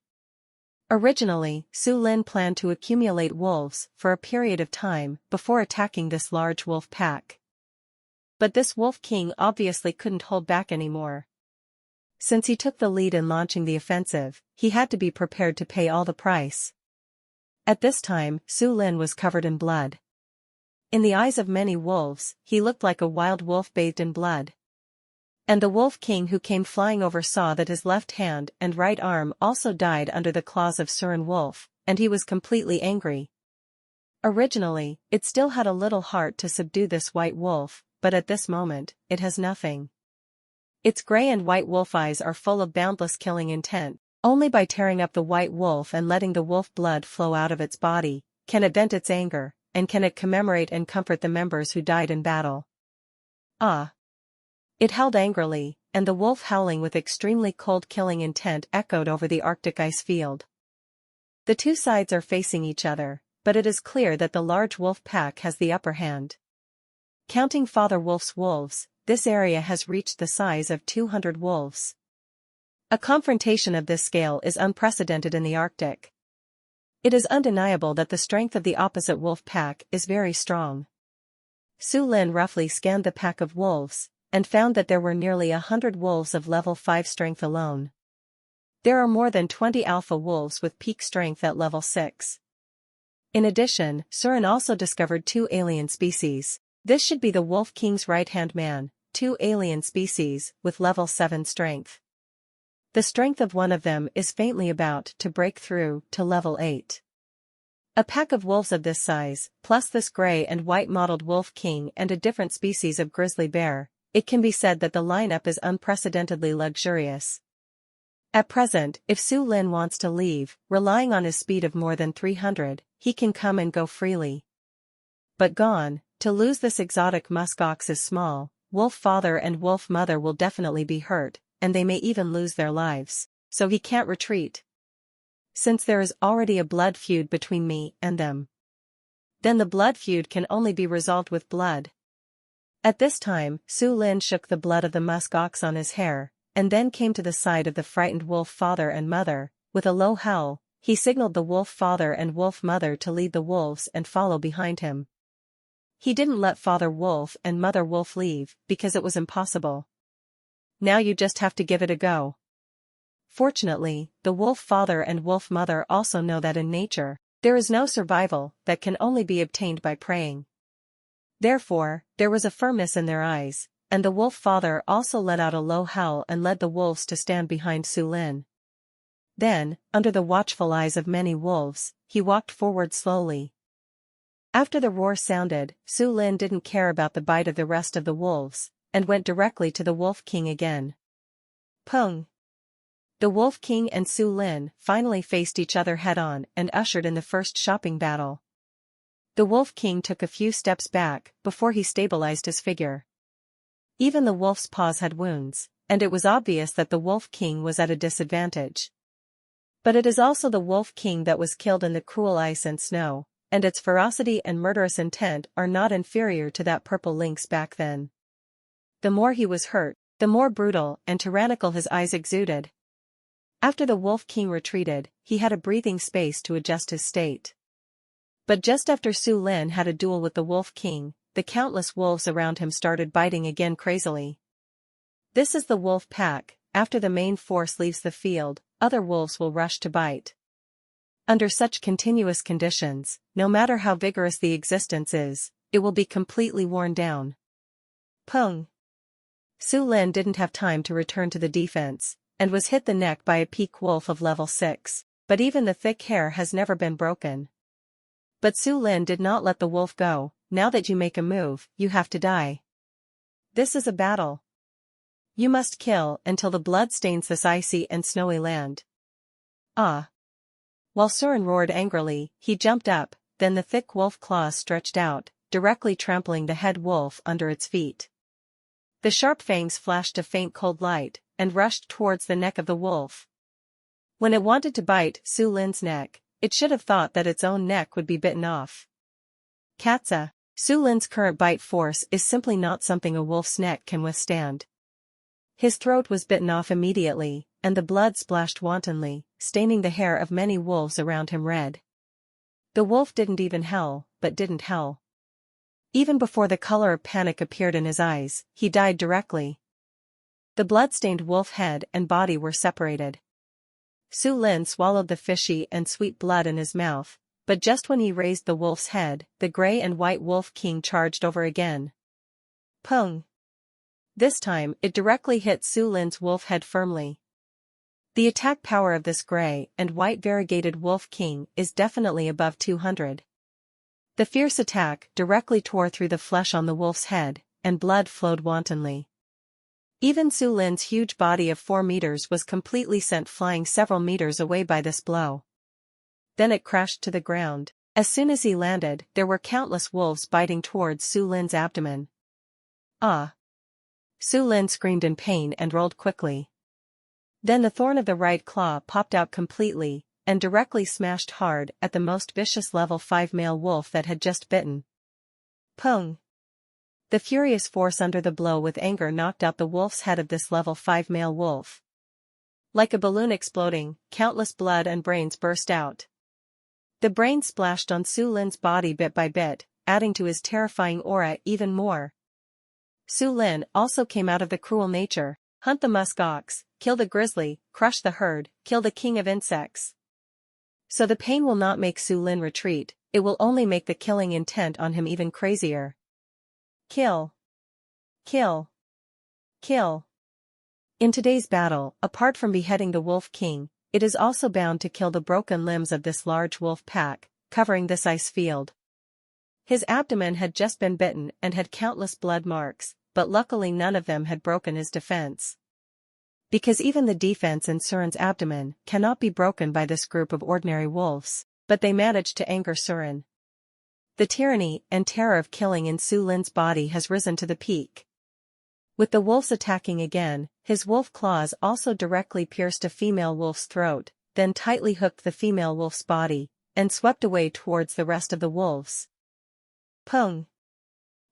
Originally, Su Lin planned to accumulate wolves for a period of time before attacking this large wolf pack. But this Wolf King obviously couldn't hold back anymore. Since he took the lead in launching the offensive, he had to be prepared to pay all the price. At this time, Su Lin was covered in blood. In the eyes of many wolves, he looked like a wild wolf bathed in blood. And the Wolf King who came flying over saw that his left hand and right arm also died under the claws of Surin Wolf, and he was completely angry. Originally, it still had a little heart to subdue this white wolf, but at this moment, it has nothing. Its gray and white wolf eyes are full of boundless killing intent. Only by tearing up the white wolf and letting the wolf blood flow out of its body, can it vent its anger, and can it commemorate and comfort the members who died in battle. Ah! It howled angrily, and the wolf howling with extremely cold killing intent echoed over the Arctic ice field. The two sides are facing each other, but it is clear that the large wolf pack has the upper hand. Counting Father Wolf's wolves, this area has reached the size of 200 wolves. A confrontation of this scale is unprecedented in the Arctic. It is undeniable that the strength of the opposite wolf pack is very strong. Su Lin roughly scanned the pack of wolves, and found that there were nearly 100 wolves of level 5 strength alone. There are more than 20 alpha wolves with peak strength at level 6. In addition, Surin also discovered 2 alien species. This should be the Wolf King's right-hand man, 2 alien species, with level 7 strength. The strength of one of them is faintly about to break through to level 8. A pack of wolves of this size, plus this gray and white mottled Wolf King and a different species of grizzly bear, it can be said that the lineup is unprecedentedly luxurious. At present, if Su Lin wants to leave, relying on his speed of more than 300, he can come and go freely. But gone, to lose this exotic musk ox is small. Wolf father and wolf mother will definitely be hurt, and they may even lose their lives, so he can't retreat. Since there is already a blood feud between me and them, then the blood feud can only be resolved with blood. At this time, Su Lin shook the blood of the musk ox on his hair, and then came to the side of the frightened wolf father and mother. With a low howl, he signaled the wolf father and wolf mother to lead the wolves and follow behind him. He didn't let Father Wolf and Mother Wolf leave, because it was impossible. Now you just have to give it a go. Fortunately, the wolf father and wolf mother also know that in nature, there is no survival that can only be obtained by praying. Therefore, there was a firmness in their eyes, and the wolf father also let out a low howl and led the wolves to stand behind Su Lin. Then, under the watchful eyes of many wolves, he walked forward slowly. After the roar sounded, Su Lin didn't care about the bite of the rest of the wolves, and went directly to the Wolf King again. Pung! The Wolf King and Su Lin finally faced each other head-on and ushered in the first shopping battle. The Wolf King took a few steps back before he stabilized his figure. Even the wolf's paws had wounds, and it was obvious that the Wolf King was at a disadvantage. But it is also the Wolf King that was killed in the cruel ice and snow, and its ferocity and murderous intent are not inferior to that purple lynx back then. The more he was hurt, the more brutal and tyrannical his eyes exuded. After the Wolf King retreated, he had a breathing space to adjust his state. But just after Su Lin had a duel with the Wolf King, the countless wolves around him started biting again crazily. This is the wolf pack. After the main force leaves the field, other wolves will rush to bite. Under such continuous conditions, no matter how vigorous the existence is, it will be completely worn down. Pung! Su Lin didn't have time to return to the defense, and was hit the neck by a peak wolf of level 6, but even the thick hair has never been broken. But Su Lin did not let the wolf go. Now that you make a move, you have to die. This is a battle. You must kill until the blood stains this icy and snowy land. Ah! While Surin roared angrily, he jumped up, then the thick wolf claws stretched out, directly trampling the head wolf under its feet. The sharp fangs flashed a faint cold light, and rushed towards the neck of the wolf. When it wanted to bite Su Lin's neck, it should have thought that its own neck would be bitten off. Katsa, Su Lin's current bite force is simply not something a wolf's neck can withstand. His throat was bitten off immediately, and the blood splashed wantonly, staining the hair of many wolves around him red. The wolf didn't even howl, but didn't howl. Even before the color of panic appeared in his eyes, he died directly. The blood-stained wolf head and body were separated. Su Lin swallowed the fishy and sweet blood in his mouth, but just when he raised the wolf's head, the gray and white Wolf King charged over again. Pung! This time, it directly hit Su Lin's wolf head firmly. The attack power of this gray and white variegated Wolf King is definitely above 200. The fierce attack directly tore through the flesh on the wolf's head, and blood flowed wantonly. Even Su Lin's huge body of 4 meters was completely sent flying several meters away by this blow. Then it crashed to the ground. As soon as he landed, there were countless wolves biting towards Su Lin's abdomen. Ah! Su Lin screamed in pain and rolled quickly. Then the thorn of the right claw popped out completely, and directly smashed hard at the most vicious level 5 male wolf that had just bitten. Pung! The furious force under the blow with anger knocked out the wolf's head of this level 5 male wolf. Like a balloon exploding, countless blood and brains burst out. The brains splashed on Su Lin's body bit by bit, adding to his terrifying aura even more. Su Lin also came out of the cruel nature: hunt the musk ox, kill the grizzly, crush the herd, kill the king of insects. So the pain will not make Su Lin retreat, it will only make the killing intent on him even crazier. Kill. Kill. Kill. In today's battle, apart from beheading the Wolf King, it is also bound to kill the broken limbs of this large wolf pack, covering this ice field. His abdomen had just been bitten and had countless blood marks, but luckily none of them had broken his defense. Because even the defense in Surin's abdomen cannot be broken by this group of ordinary wolves, but they managed to anger Surin. The tyranny and terror of killing in Su Lin's body has risen to the peak. With the wolves attacking again, his wolf claws also directly pierced a female wolf's throat, then tightly hooked the female wolf's body, and swept away towards the rest of the wolves. Pung!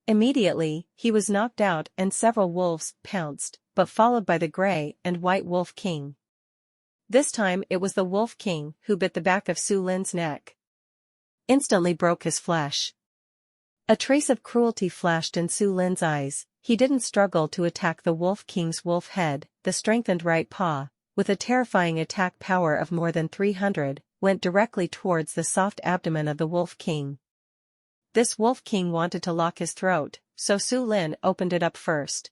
Immediately, he was knocked out and several wolves pounced, but followed by the gray and white Wolf King. This time it was the Wolf King who bit the back of Su Lin's neck. Instantly broke his flesh. A trace of cruelty flashed in Su Lin's eyes. He didn't struggle to attack the Wolf King's wolf head. The strengthened right paw, with a terrifying attack power of more than 300, went directly towards the soft abdomen of the Wolf King. This Wolf King wanted to lock his throat, so Su Lin opened it up first.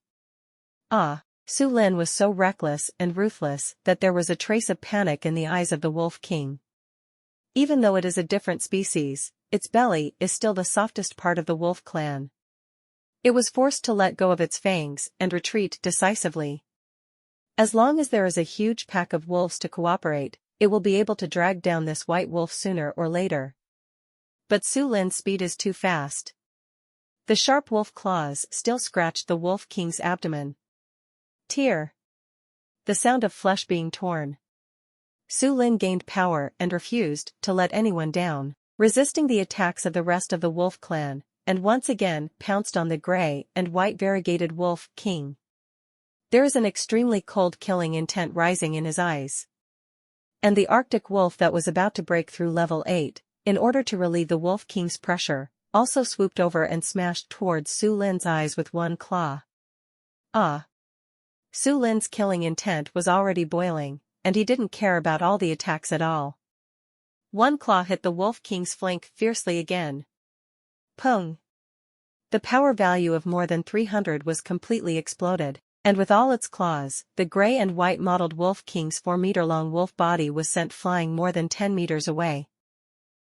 Su Lin was so reckless and ruthless that there was a trace of panic in the eyes of the Wolf King. Even though it is a different species, its belly is still the softest part of the wolf clan. It was forced to let go of its fangs and retreat decisively. As long as there is a huge pack of wolves to cooperate, it will be able to drag down this white wolf sooner or later. But Su Lin's speed is too fast. The sharp wolf claws still scratched the Wolf King's abdomen. Tear. The sound of flesh being torn. Su Lin gained power and refused to let anyone down, resisting the attacks of the rest of the wolf clan, and once again pounced on the gray and white variegated Wolf King. There is an extremely cold killing intent rising in his eyes. And the Arctic wolf that was about to break through level 8, in order to relieve the Wolf King's pressure, also swooped over and smashed towards Su Lin's eyes with one claw. Su Lin's killing intent was already boiling, and he didn't care about all the attacks at all. One claw hit the Wolf King's flank fiercely again. Pung! The power value of more than 300 was completely exploded, and with all its claws, the gray and white mottled Wolf King's 4-meter-long wolf body was sent flying more than 10 meters away.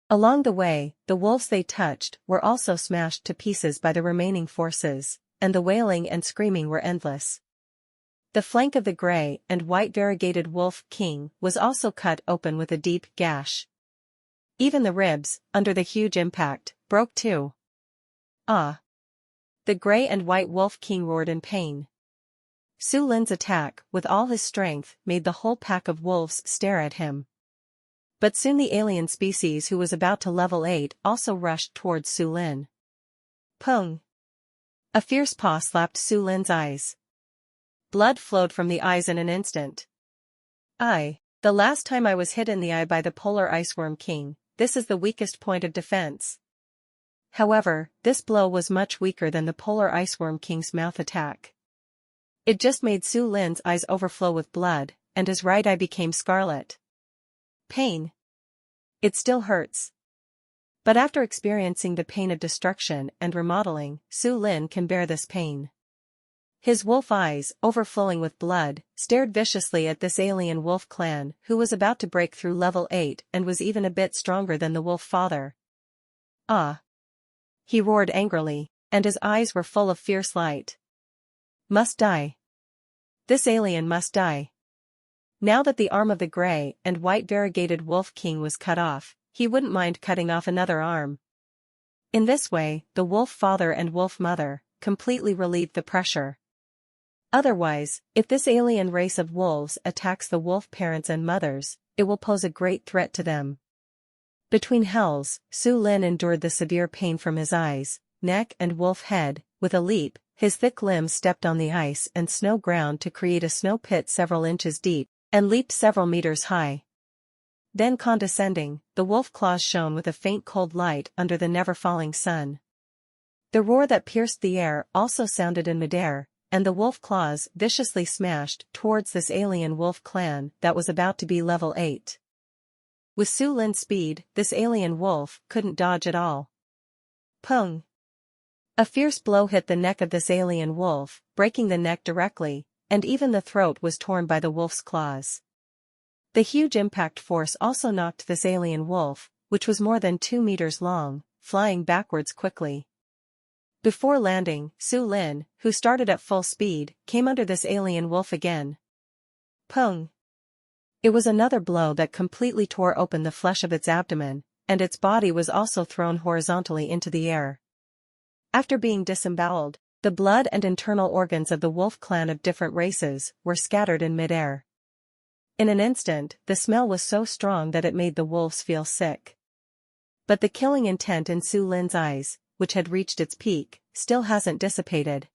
Along the way, the wolves they touched were also smashed to pieces by the remaining forces, and the wailing and screaming were endless. The flank of the gray and white variegated Wolf King was also cut open with a deep gash. Even the ribs, under the huge impact, broke too. The gray and white Wolf King roared in pain. Su Lin's attack, with all his strength, made the whole pack of wolves stare at him. But soon the alien species who was about to level 8 also rushed towards Su Lin. Pung! A fierce paw slapped Su Lin's eyes. Blood flowed from the eyes in an instant. The last time I was hit in the eye by the polar iceworm king, this is the weakest point of defense. However, this blow was much weaker than the polar iceworm king's mouth attack. It just made Su Lin's eyes overflow with blood, and his right eye became scarlet. Pain. It still hurts. But after experiencing the pain of destruction and remodeling, Su Lin can bear this pain. His wolf eyes, overflowing with blood, stared viciously at this alien wolf clan who was about to break through level 8 and was even a bit stronger than the wolf father. He roared angrily, and his eyes were full of fierce light. Must die. This alien must die. Now that the arm of the gray and white variegated Wolf King was cut off, he wouldn't mind cutting off another arm. In this way, the wolf father and wolf mother completely relieved the pressure. Otherwise, if this alien race of wolves attacks the wolf parents and mothers, it will pose a great threat to them. Between hells, Su Lin endured the severe pain from his eyes, neck and wolf head. With a leap, his thick limbs stepped on the ice and snow ground to create a snow pit several inches deep, and leaped several meters high. Then condescending, the wolf claws shone with a faint cold light under the never-falling sun. The roar that pierced the air also sounded in midair, and the wolf claws viciously smashed towards this alien wolf clan that was about to be level 8. With Su Lin's speed, this alien wolf couldn't dodge at all. Pung! A fierce blow hit the neck of this alien wolf, breaking the neck directly, and even the throat was torn by the wolf's claws. The huge impact force also knocked this alien wolf, which was more than 2 meters long, flying backwards quickly. Before landing, Su Lin, who started at full speed, came under this alien wolf again. Pung! It was another blow that completely tore open the flesh of its abdomen, and its body was also thrown horizontally into the air. After being disemboweled, the blood and internal organs of the wolf clan of different races were scattered in midair. In an instant, the smell was so strong that it made the wolves feel sick. But the killing intent in Su Lin's eyes, which had reached its peak, still hasn't dissipated.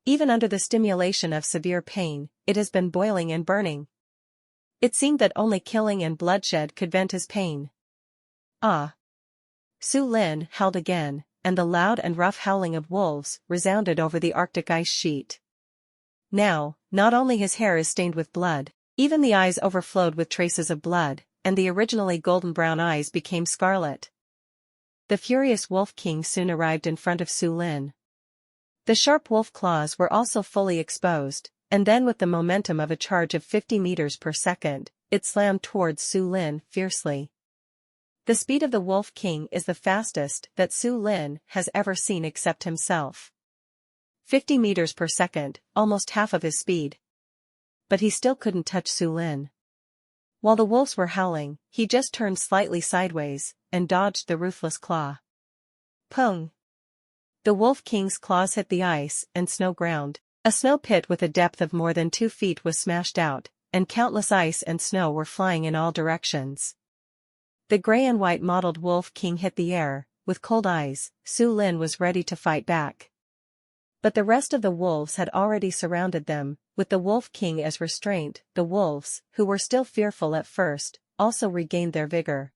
Even under the stimulation of severe pain, it has been boiling and burning. It seemed that only killing and bloodshed could vent his pain. Ah! Su Lin howled again, and the loud and rough howling of wolves resounded over the Arctic ice sheet. Now, not only his hair is stained with blood, even the eyes overflowed with traces of blood, and the originally golden-brown eyes became scarlet. The furious Wolf King soon arrived in front of Su Lin. The sharp wolf claws were also fully exposed, and then with the momentum of a charge of 50 meters per second, it slammed towards Su Lin fiercely. The speed of the Wolf King is the fastest that Su Lin has ever seen except himself. 50 meters per second, almost half of his speed. But he still couldn't touch Su Lin. While the wolves were howling, he just turned slightly sideways, and dodged the ruthless claw. Pung! The Wolf King's claws hit the ice and snow ground. A snow pit with a depth of more than 2 feet was smashed out, and countless ice and snow were flying in all directions. The gray and white mottled Wolf King hit the air. With cold eyes, Su Lin was ready to fight back. But the rest of the wolves had already surrounded them, with the Wolf King as restraint. The wolves, who were still fearful at first, also regained their vigor.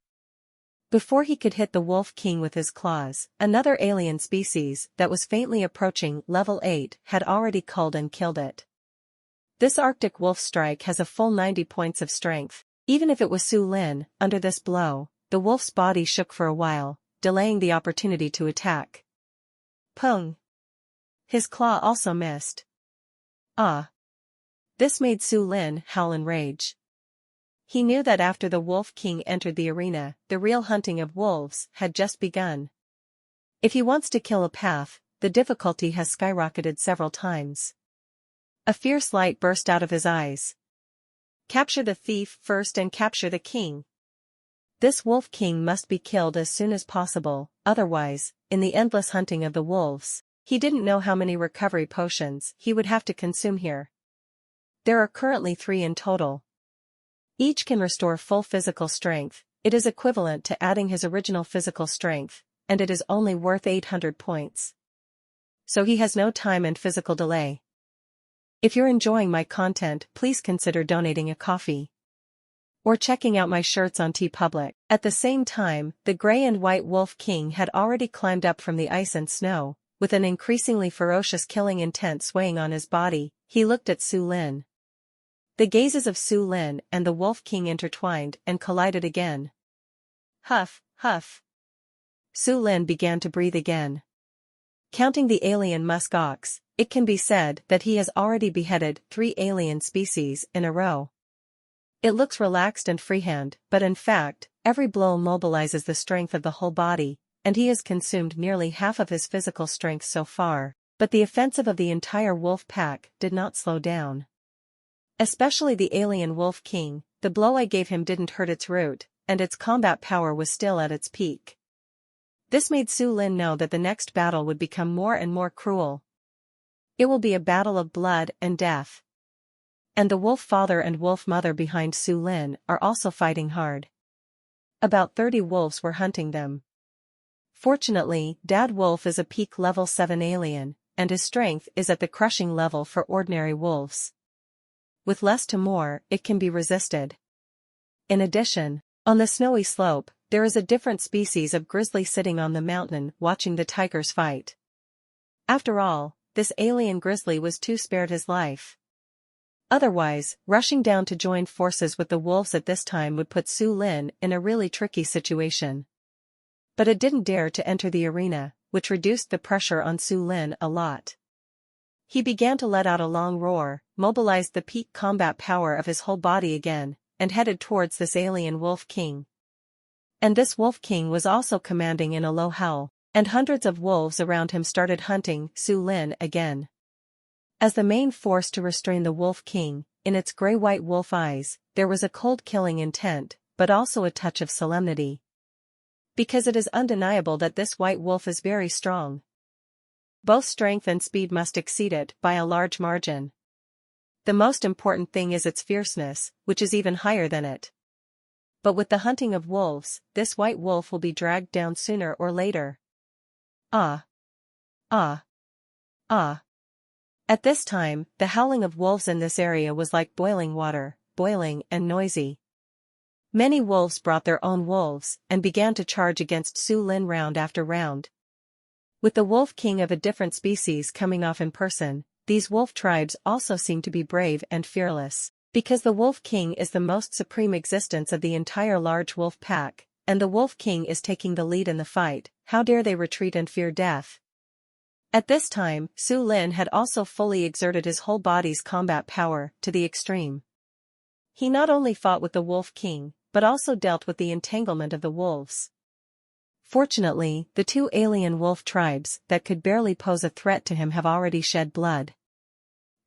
Before he could hit the Wolf King with his claws, another alien species that was faintly approaching level 8 had already culled and killed it. This Arctic wolf strike has a full 90 points of strength. Even if it was Su Lin, under this blow, the wolf's body shook for a while, delaying the opportunity to attack. Pung! His claw also missed. Ah! This made Su Lin howl in rage. He knew that after the Wolf King entered the arena, the real hunting of wolves had just begun. If he wants to kill a path, the difficulty has skyrocketed several times. A fierce light burst out of his eyes. Capture the thief first and capture the king. This Wolf King must be killed as soon as possible, otherwise, in the endless hunting of the wolves, he didn't know how many recovery potions he would have to consume here. There are currently 3 in total. Each can restore full physical strength. It is equivalent to adding his original physical strength, and it is only worth 800 points. So he has no time and physical delay. If you're enjoying my content, please consider donating a coffee. Or checking out my shirts on TeePublic. At the same time, the gray and white Wolf King had already climbed up from the ice and snow, with an increasingly ferocious killing intent swaying on his body. He looked at Su Lin. The gazes of Su Lin and the Wolf King intertwined and collided again. Huff, huff. Su Lin began to breathe again. Counting the alien musk ox, it can be said that he has already beheaded 3 alien species in a row. It looks relaxed and freehand, but in fact, every blow mobilizes the strength of the whole body, and he has consumed nearly half of his physical strength so far, but the offensive of the entire wolf pack did not slow down. Especially the alien Wolf King, the blow I gave him didn't hurt its root, and its combat power was still at its peak. This made Su Lin know that the next battle would become more and more cruel. It will be a battle of blood and death. And the wolf father and wolf mother behind Su Lin are also fighting hard. About 30 wolves were hunting them. Fortunately, Dad Wolf is a peak level 7 alien, and his strength is at the crushing level for ordinary wolves. With less to more, it can be resisted. In addition, on the snowy slope, there is a different species of grizzly sitting on the mountain watching the tigers fight. After all, this alien grizzly was too spared his life. Otherwise, rushing down to join forces with the wolves at this time would put Su Lin in a really tricky situation. But it didn't dare to enter the arena, which reduced the pressure on Su Lin a lot. He began to let out a long roar, mobilized the peak combat power of his whole body again, and headed towards this alien Wolf King. And this Wolf King was also commanding in a low howl, and hundreds of wolves around him started hunting Su Lin again. As the main force to restrain the Wolf King, in its gray-white wolf eyes, there was a cold killing intent, but also a touch of solemnity. Because it is undeniable that this white wolf is very strong. Both strength and speed must exceed it by a large margin. The most important thing is its fierceness, which is even higher than it. But with the hunting of wolves, this white wolf will be dragged down sooner or later. Ah! Ah! Ah! At this time, the howling of wolves in this area was like boiling water, boiling and noisy. Many wolves brought their own wolves and began to charge against Su Lin round after round. With the Wolf King of a different species coming off in person, these wolf tribes also seem to be brave and fearless, because the Wolf King is the most supreme existence of the entire large wolf pack, and the Wolf King is taking the lead in the fight. How dare they retreat and fear death? At this time, Su Lin had also fully exerted his whole body's combat power to the extreme. He not only fought with the Wolf King, but also dealt with the entanglement of the wolves. Fortunately, the 2 alien wolf tribes that could barely pose a threat to him have already shed blood.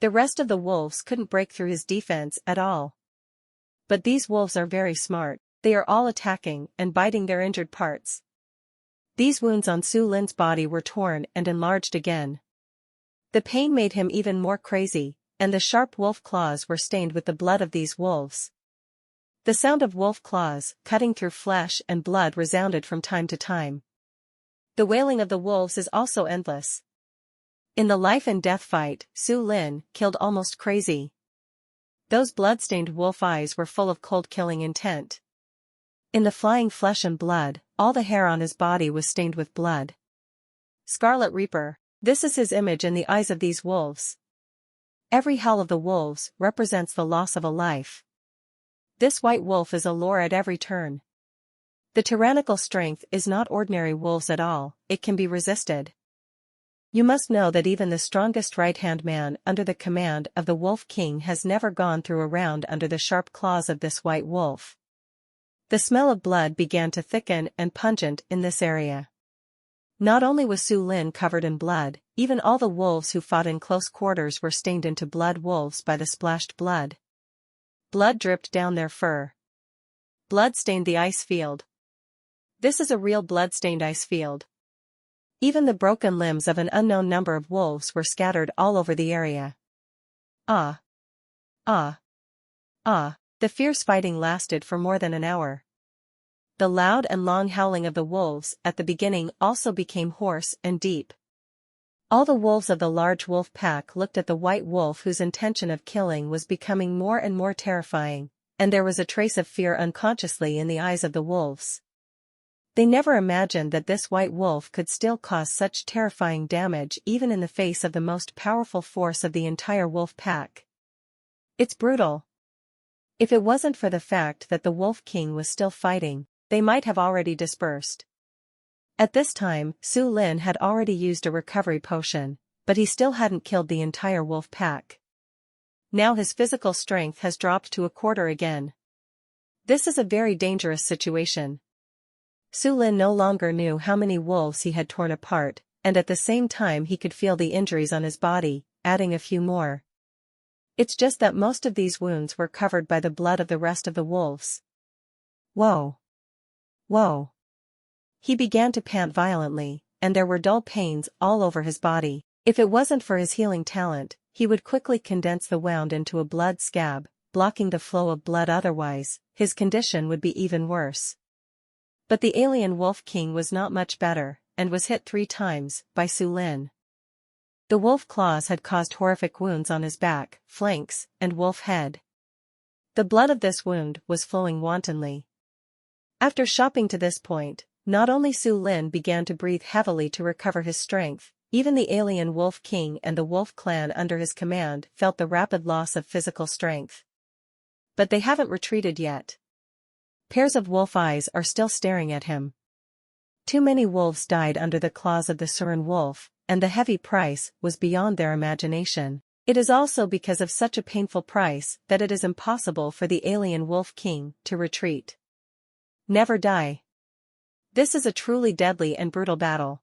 The rest of the wolves couldn't break through his defense at all. But these wolves are very smart, they are all attacking and biting their injured parts. These wounds on Su Lin's body were torn and enlarged again. The pain made him even more crazy, and the sharp wolf claws were stained with the blood of these wolves. The sound of wolf claws cutting through flesh and blood resounded from time to time. The wailing of the wolves is also endless. In the life and death fight, Su Lin killed almost crazy. Those blood-stained wolf eyes were full of cold killing intent. In the flying flesh and blood, all the hair on his body was stained with blood. Scarlet Reaper, this is his image in the eyes of these wolves. Every howl of the wolves represents the loss of a life. This white wolf is a lure at every turn. The tyrannical strength is not ordinary wolves at all, it can be resisted. You must know that even the strongest right-hand man under the command of the Wolf King has never gone through a round under the sharp claws of this white wolf. The smell of blood began to thicken and pungent in this area. Not only was Su Lin covered in blood, even all the wolves who fought in close quarters were stained into blood wolves by the splashed blood. Blood dripped down their fur. Blood stained the ice field. This is a real blood-stained ice field. Even the broken limbs of an unknown number of wolves were scattered all over the area. Ah! Ah! Ah! The fierce fighting lasted for more than an hour. The loud and long howling of the wolves at the beginning also became hoarse and deep. All the wolves of the large wolf pack looked at the white wolf whose intention of killing was becoming more and more terrifying, and there was a trace of fear unconsciously in the eyes of the wolves. They never imagined that this white wolf could still cause such terrifying damage even in the face of the most powerful force of the entire wolf pack. It's brutal. If it wasn't for the fact that the Wolf King was still fighting, they might have already dispersed. At this time, Su Lin had already used a recovery potion, but he still hadn't killed the entire wolf pack. Now his physical strength has dropped to a quarter again. This is a very dangerous situation. Su Lin no longer knew how many wolves he had torn apart, and at the same time he could feel the injuries on his body, adding a few more. It's just that most of these wounds were covered by the blood of the rest of the wolves. Whoa! Whoa! He began to pant violently, and there were dull pains all over his body. If it wasn't for his healing talent, he would quickly condense the wound into a blood scab, blocking the flow of blood. Otherwise, his condition would be even worse. But the alien Wolf King was not much better, and was hit 3 times by Su Lin. The wolf claws had caused horrific wounds on his back, flanks, and wolf head. The blood of this wound was flowing wantonly. After shopping to this point, not only Su Lin began to breathe heavily to recover his strength, even the alien Wolf King and the wolf clan under his command felt the rapid loss of physical strength. But they haven't retreated yet. Pairs of wolf eyes are still staring at him. Too many wolves died under the claws of the Surin wolf, and the heavy price was beyond their imagination. It is also because of such a painful price that it is impossible for the alien Wolf King to retreat. Never die. This is a truly deadly and brutal battle.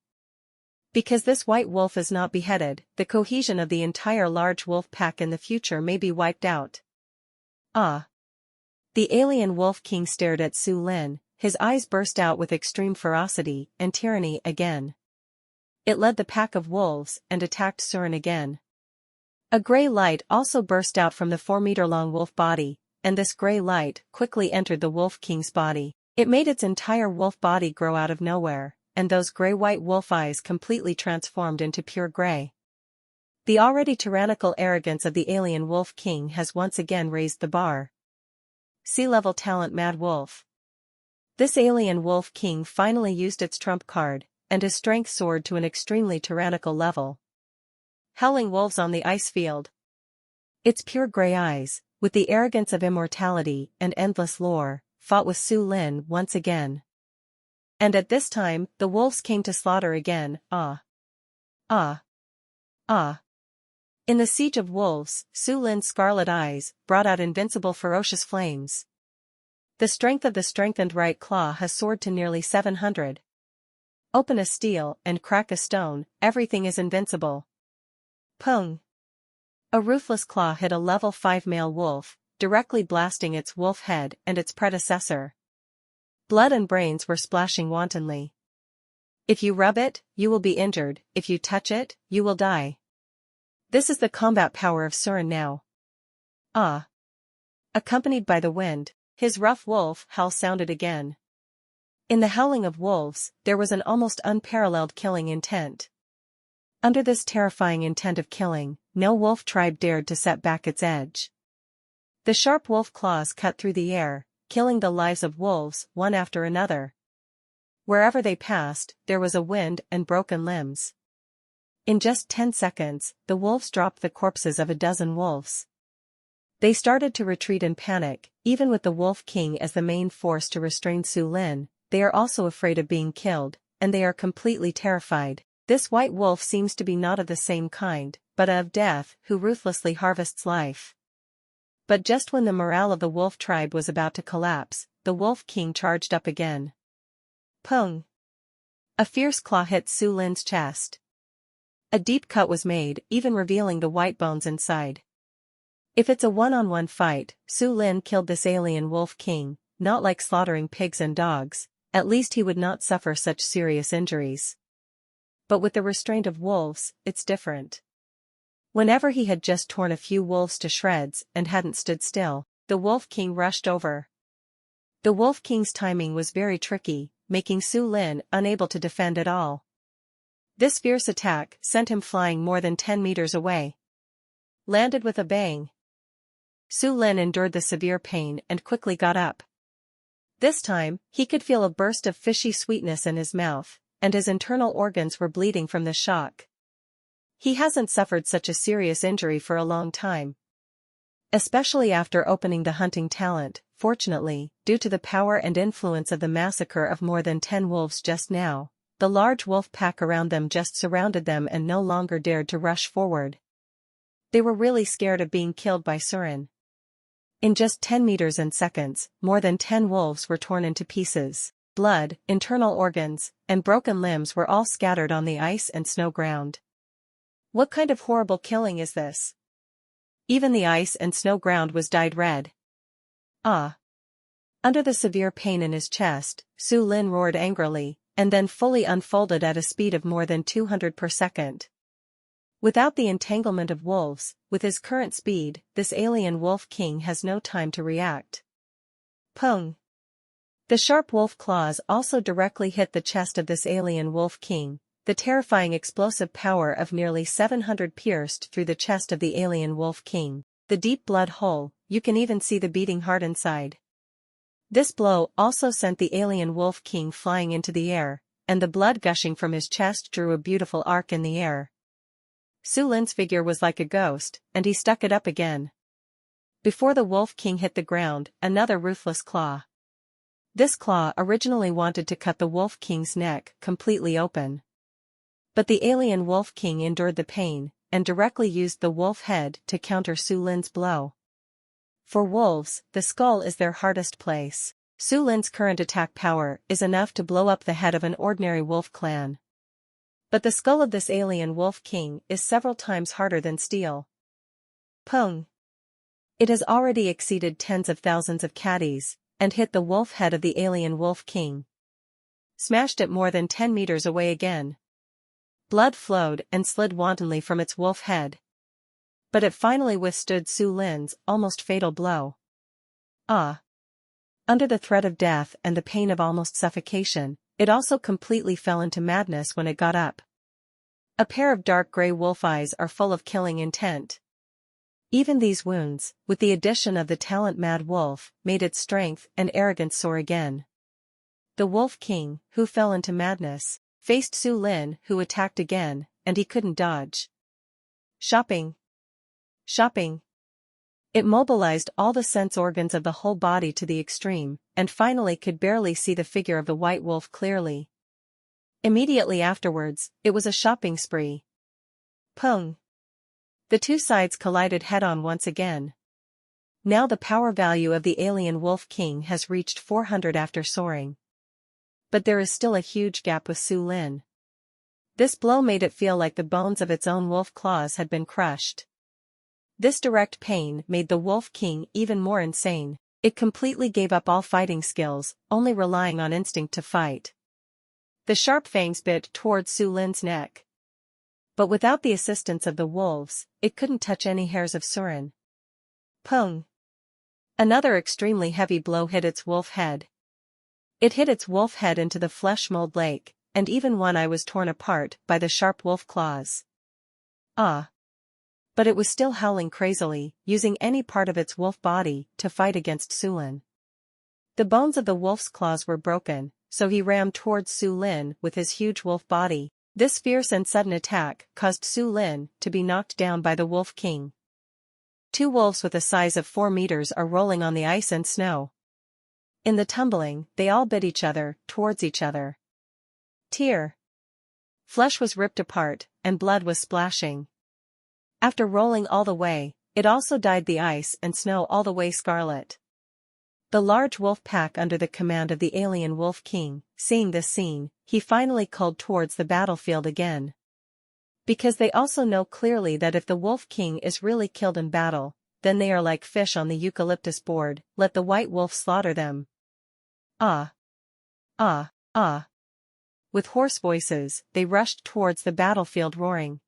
Because this white wolf is not beheaded, the cohesion of the entire large wolf pack in the future may be wiped out. Ah! The alien Wolf King stared at Su Lin, his eyes burst out with extreme ferocity and tyranny again. It led the pack of wolves and attacked Surin again. A gray light also burst out from the 4-meter-long wolf body, and this gray light quickly entered the Wolf King's body. It made its entire wolf body grow out of nowhere, and those gray-white wolf eyes completely transformed into pure gray. The already tyrannical arrogance of the alien Wolf King has once again raised the bar. Sea-level talent Mad Wolf. This alien Wolf King finally used its trump card, and his strength soared to an extremely tyrannical level. Howling wolves on the ice field. Its pure gray eyes, with the arrogance of immortality and endless lore, fought with Su Lin once again. And at this time, the wolves came to slaughter again. Ah! Ah! Ah! In the siege of wolves, Su Lin's scarlet eyes brought out invincible ferocious flames. The strength of the strengthened right claw has soared to nearly 700. Open a steel and crack a stone, everything is invincible. Pung! A ruthless claw hit a level 5 male wolf, directly blasting its wolf head and its predecessor. Blood and brains were splashing wantonly. If you rub it, you will be injured. If you touch it, you will die. This is the combat power of Surin now. Ah! Accompanied by the wind, his rough wolf howl sounded again. In the howling of wolves, there was an almost unparalleled killing intent. Under this terrifying intent of killing, no wolf tribe dared to set back its edge. The sharp wolf claws cut through the air, killing the lives of wolves one after another. Wherever they passed, there was a wind and broken limbs. In just 10 seconds, the wolves dropped the corpses of a dozen wolves. They started to retreat in panic, even with the Wolf King as the main force to restrain Su Lin. They are also afraid of being killed, and they are completely terrified. This white wolf seems to be not of the same kind, but of death, who ruthlessly harvests life. But just when the morale of the wolf tribe was about to collapse, the Wolf King charged up again. Pung! A fierce claw hit Su Lin's chest. A deep cut was made, even revealing the white bones inside. If it's a one-on-one fight, Su Lin killed this alien Wolf King, not like slaughtering pigs and dogs. At least he would not suffer such serious injuries. But with the restraint of wolves, it's different. Whenever he had just torn a few wolves to shreds and hadn't stood still, the Wolf King rushed over. The Wolf King's timing was very tricky, making Su Lin unable to defend at all. This fierce attack sent him flying more than 10 meters away. Landed with a bang. Su Lin endured the severe pain and quickly got up. This time, he could feel a burst of fishy sweetness in his mouth, and his internal organs were bleeding from the shock. He hasn't suffered such a serious injury for a long time. Especially after opening the hunting talent. Fortunately, due to the power and influence of the massacre of more than 10 wolves just now, the large wolf pack around them just surrounded them and no longer dared to rush forward. They were really scared of being killed by Surin. In just 10 meters and seconds, more than 10 wolves were torn into pieces. Blood, internal organs, and broken limbs were all scattered on the ice and snow ground. What kind of horrible killing is this? Even the ice and snow ground was dyed red. Ah! Under the severe pain in his chest, Su Lin roared angrily, and then fully unfolded at a speed of more than 200 per second. Without the entanglement of wolves, with his current speed, this alien wolf king has no time to react. Pung! The sharp wolf claws also directly hit the chest of this alien wolf king. The terrifying explosive power of nearly 700 pierced through the chest of the alien wolf king. The deep blood hole, you can even see the beating heart inside. This blow also sent the alien wolf king flying into the air, and the blood gushing from his chest drew a beautiful arc in the air. Su Lin's figure was like a ghost, and he stuck it up again. Before the wolf king hit the ground, another ruthless claw. This claw originally wanted to cut the wolf king's neck completely open. But the alien wolf king endured the pain, and directly used the wolf head to counter Su Lin's blow. For wolves, the skull is their hardest place. Su Lin's current attack power is enough to blow up the head of an ordinary wolf clan. But the skull of this alien wolf king is several times harder than steel. Pung! It has already exceeded tens of thousands of caddies, and hit the wolf head of the alien wolf king. Smashed it more than 10 meters away again. Blood flowed and slid wantonly from its wolf head. But it finally withstood Su Lin's almost fatal blow. Under the threat of death and the pain of almost suffocation, it also completely fell into madness when it got up. A pair of dark gray wolf eyes are full of killing intent. Even these wounds, with the addition of the talent Mad Wolf, made its strength and arrogance soar again. The Wolf King, who fell into madness, faced Su Lin, who attacked again, and he couldn't dodge. Shopping! It mobilized all the sense organs of the whole body to the extreme, and finally could barely see the figure of the white wolf clearly. Immediately afterwards, it was a shopping spree. Pung! The two sides collided head-on once again. Now the power value of the alien Wolf King has reached 400 after soaring. But there is still a huge gap with Su Lin. This blow made it feel like the bones of its own wolf claws had been crushed. This direct pain made the Wolf King even more insane. It completely gave up all fighting skills, only relying on instinct to fight. The sharp fangs bit towards Su Lin's neck. But without the assistance of the wolves, it couldn't touch any hairs of Surin. Pung! Another extremely heavy blow hit its wolf head. It hit its wolf head into the flesh mold lake, and even one eye was torn apart by the sharp wolf claws. But it was still howling crazily, using any part of its wolf body to fight against Su Lin. The bones of the wolf's claws were broken, so he rammed towards Su Lin with his huge wolf body. This fierce and sudden attack caused Su Lin to be knocked down by the Wolf King. Two wolves with a size of 4 meters are rolling on the ice and snow. In the tumbling, they all bit each other, towards each other. Tear! Flesh was ripped apart, and blood was splashing. After rolling all the way, it also dyed the ice and snow all the way scarlet. The large wolf pack under the command of the alien Wolf King, seeing this scene, he finally culled towards the battlefield again. Because they also know clearly that if the Wolf King is really killed in battle, then they are like fish on the eucalyptus board, let the white wolf slaughter them. With hoarse voices, they rushed towards the battlefield roaring.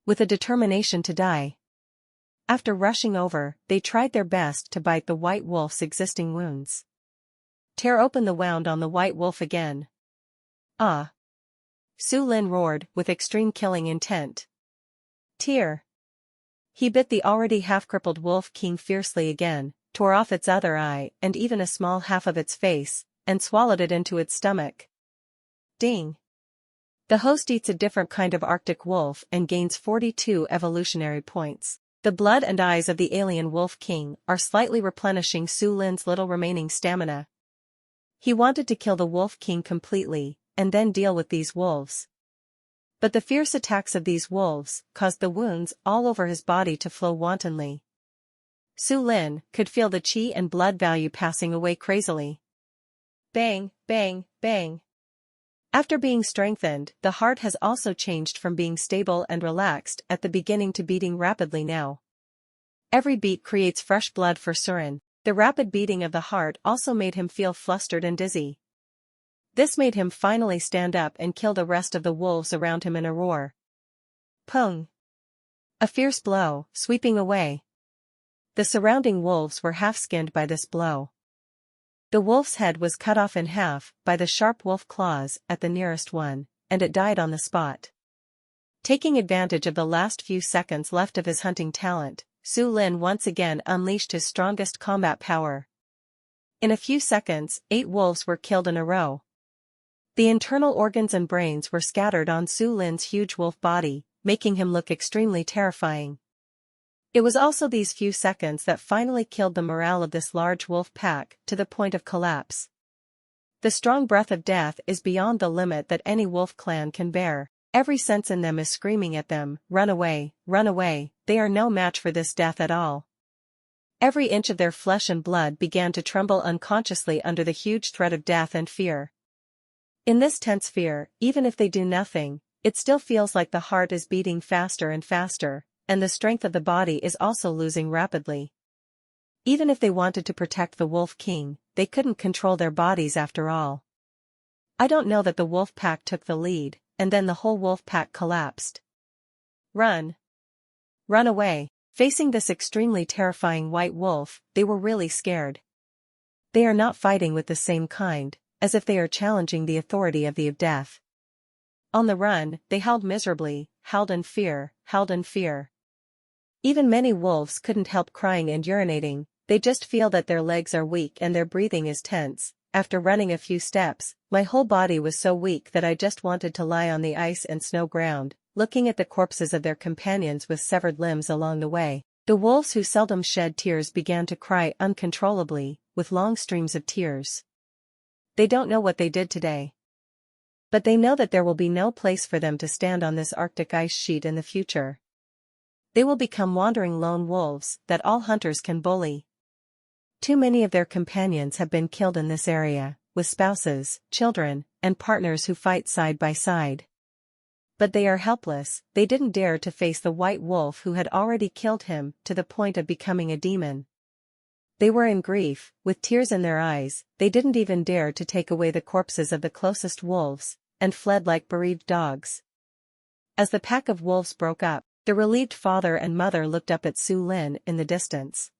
With a determination to die. After rushing over, they tried their best to bite the white wolf's existing wounds. Tear open the wound on the white wolf again. Su Lin roared with extreme killing intent. Tear! He bit the already half-crippled Wolf King fiercely again, tore off its other eye and even a small half of its face, and swallowed it into its stomach. Ding! The host eats a different kind of Arctic wolf and gains 42 evolutionary points. The blood and eyes of the alien Wolf King are slightly replenishing Su Lin's little remaining stamina. He wanted to kill the Wolf King completely, and then deal with these wolves. But the fierce attacks of these wolves caused the wounds all over his body to flow wantonly. Su Lin could feel the chi and blood value passing away crazily. Bang, bang, bang. After being strengthened, the heart has also changed from being stable and relaxed at the beginning to beating rapidly now. Every beat creates fresh blood for Surin. The rapid beating of the heart also made him feel flustered and dizzy. This made him finally stand up and kill the rest of the wolves around him in a roar. Pung! A fierce blow, sweeping away. The surrounding wolves were half-skinned by this blow. The wolf's head was cut off in half by the sharp wolf claws at the nearest one, and it died on the spot. Taking advantage of the last few seconds left of his hunting talent, Su Lin once again unleashed his strongest combat power. In a few seconds, 8 wolves were killed in a row. The internal organs and brains were scattered on Su Lin's huge wolf body, making him look extremely terrifying. It was also these few seconds that finally killed the morale of this large wolf pack to the point of collapse. The strong breath of death is beyond the limit that any wolf clan can bear. Every sense in them is screaming at them, run away, they are no match for this death at all. Every inch of their flesh and blood began to tremble unconsciously under the huge threat of death and fear. In this tense fear, even if they do nothing, it still feels like the heart is beating faster and faster, and the strength of the body is also losing rapidly. Even if they wanted to protect the Wolf King, they couldn't control their bodies after all. I don't know that the wolf pack took the lead, and then the whole wolf pack collapsed. Run! Run away! Facing this extremely terrifying white wolf, they were really scared. They are not fighting with the same kind, as if they are challenging the authority of the of death. On the run, they howled miserably, howled in fear. Even many wolves couldn't help crying and urinating, they just feel that their legs are weak and their breathing is tense. After running a few steps, my whole body was so weak that I just wanted to lie on the ice and snow ground, looking at the corpses of their companions with severed limbs along the way. The wolves who seldom shed tears began to cry uncontrollably, with long streams of tears. They don't know what they did today. But they know that there will be no place for them to stand on this Arctic ice sheet in the future. They will become wandering lone wolves that all hunters can bully. Too many of their companions have been killed in this area, with spouses, children, and partners who fight side by side. But they are helpless, they didn't dare to face the white wolf who had already killed him to the point of becoming a demon. They were in grief, with tears in their eyes, they didn't even dare to take away the corpses of the closest wolves, and fled like bereaved dogs. As the pack of wolves broke up, the relieved father and mother looked up at Su Lin in the distance.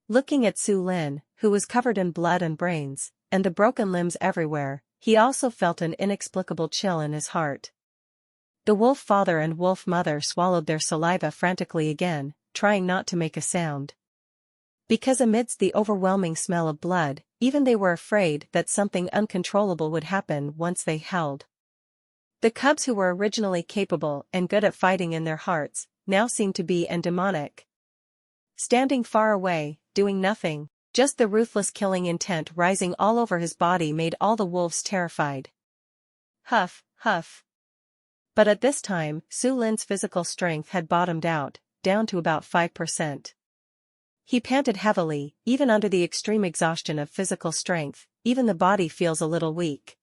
Looking at Su Lin, who was covered in blood and brains, and the broken limbs everywhere, he also felt an inexplicable chill in his heart. The wolf father and wolf mother swallowed their saliva frantically again, trying not to make a sound. Because amidst the overwhelming smell of blood, even they were afraid that something uncontrollable would happen once they howled. The cubs who were originally capable and good at fighting in their hearts, now seemed to be demonic. Standing far away, doing nothing, just the ruthless killing intent rising all over his body made all the wolves terrified. Huff, huff. But at this time, Su Lin's physical strength had bottomed out, down to about 5%. He panted heavily, even under the extreme exhaustion of physical strength, even the body feels a little weak.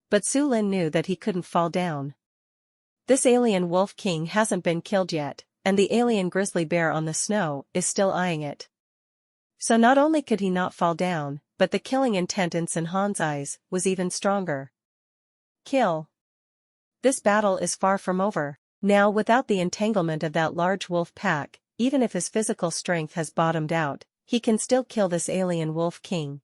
But Su Lin knew that he couldn't fall down. This alien wolf king hasn't been killed yet, and the alien grizzly bear on the snow is still eyeing it. So not only could he not fall down, but the killing intent in Sun Han's eyes was even stronger. Kill. This battle is far from over. Now without the entanglement of that large wolf pack, even if his physical strength has bottomed out, he can still kill this alien wolf king.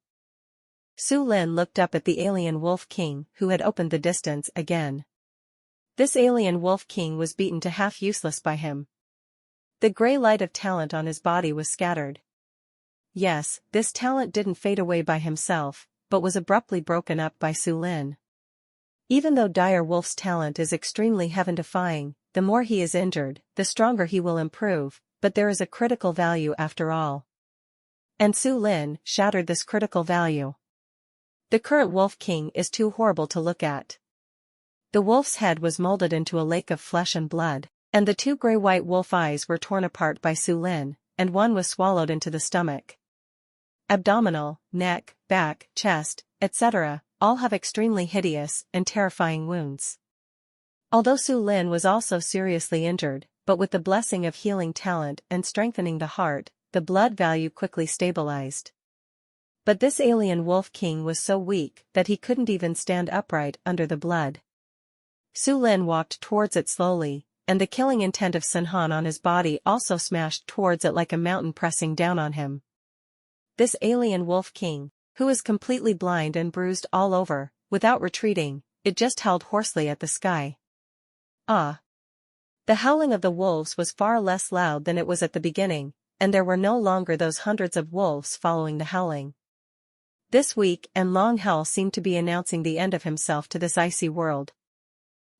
Su Lin looked up at the alien wolf king who had opened the distance again. This alien wolf king was beaten to half useless by him. The gray light of talent on his body was scattered. Yes, this talent didn't fade away by himself, but was abruptly broken up by Su Lin. Even though Dire Wolf's talent is extremely heaven-defying, the more he is injured, the stronger he will improve, but there is a critical value after all. And Su Lin shattered this critical value. The current Wolf King is too horrible to look at. The wolf's head was molded into a lake of flesh and blood, and the 2 gray-white wolf eyes were torn apart by Su Lin, and one was swallowed into the stomach. Abdominal, neck, back, chest, etc., all have extremely hideous and terrifying wounds. Although Su Lin was also seriously injured, but with the blessing of healing talent and strengthening the heart, the blood value quickly stabilized. But this alien wolf king was so weak that he couldn't even stand upright under the blood. Su Lin walked towards it slowly, and the killing intent of Sinhan on his body also smashed towards it like a mountain pressing down on him. This alien wolf king, who is completely blind and bruised all over, without retreating, it just howled hoarsely at the sky. Ah! The howling of the wolves was far less loud than it was at the beginning, and there were no longer those hundreds of wolves following the howling. This weak and long howl seemed to be announcing the end of himself to this icy world.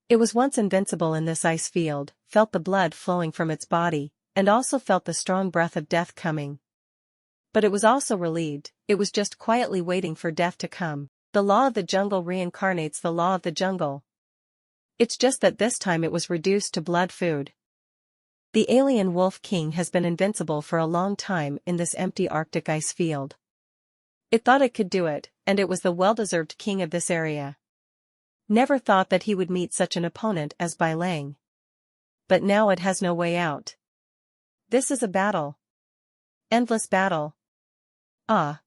It was once invincible in this ice field, felt the blood flowing from its body, and also felt the strong breath of death coming. But it was also relieved, it was just quietly waiting for death to come. The law of the jungle reincarnates the law of the jungle. It's just that this time it was reduced to blood food. The alien wolf king has been invincible for a long time in this empty Arctic ice field. It thought it could do it, and it was the well-deserved king of this area. Never thought that he would meet such an opponent as Bai Lang. But now it has no way out. This is a battle. Endless battle. Ah!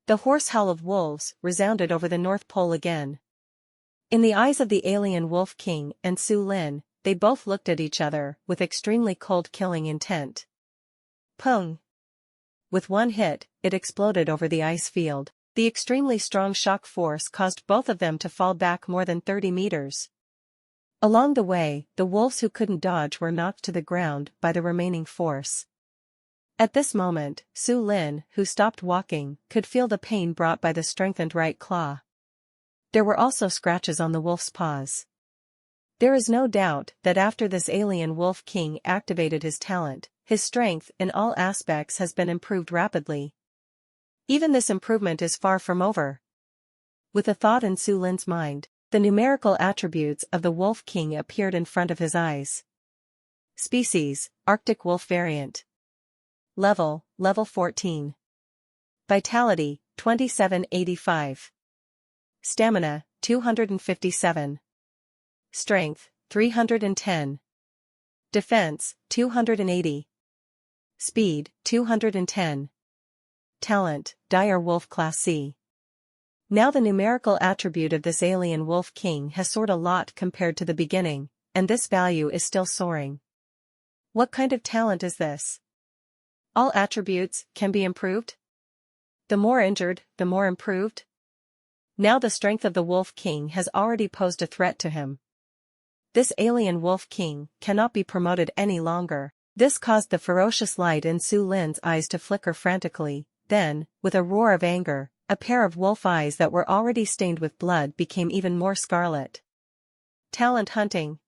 The hoarse howl of wolves resounded over the North Pole again. In the eyes of the alien wolf king and Su Lin, they both looked at each other with extremely cold killing intent. Pung! With one hit, it exploded over the ice field. The extremely strong shock force caused both of them to fall back more than 30 meters. Along the way, the wolves who couldn't dodge were knocked to the ground by the remaining force. At this moment, Su Lin, who stopped walking, could feel the pain brought by the strengthened right claw. There were also scratches on the wolf's paws. There is no doubt that after this alien wolf king activated his talent, his strength in all aspects has been improved rapidly. Even this improvement is far from over. With a thought in Su Lin's mind, the numerical attributes of the wolf king appeared in front of his eyes. Species, Arctic wolf variant. Level 14. Vitality, 2785. Stamina, 257. Strength, 310. Defense, 280. Speed, 210. Talent, Dire Wolf Class C. Now the numerical attribute of this alien wolf king has soared a lot compared to the beginning, and this value is still soaring. What kind of talent is this? All attributes can be improved? The more injured, the more improved? Now the strength of the wolf king has already posed a threat to him. This alien wolf king cannot be promoted any longer. This caused the ferocious light in Su Lin's eyes to flicker frantically. Then, with a roar of anger, a pair of wolf eyes that were already stained with blood became even more scarlet. Talent hunting.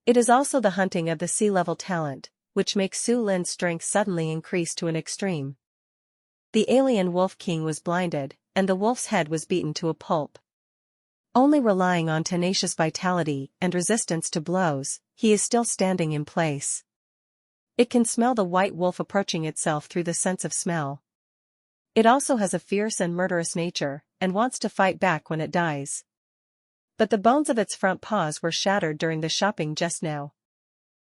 It is also the hunting of the sea-level talent, which makes Su Lin's strength suddenly increase to an extreme. The alien wolf king was blinded, and the wolf's head was beaten to a pulp. Only relying on tenacious vitality and resistance to blows, he is still standing in place. It can smell the white wolf approaching itself through the sense of smell. It also has a fierce and murderous nature, and wants to fight back when it dies. But the bones of its front paws were shattered during the shopping just now.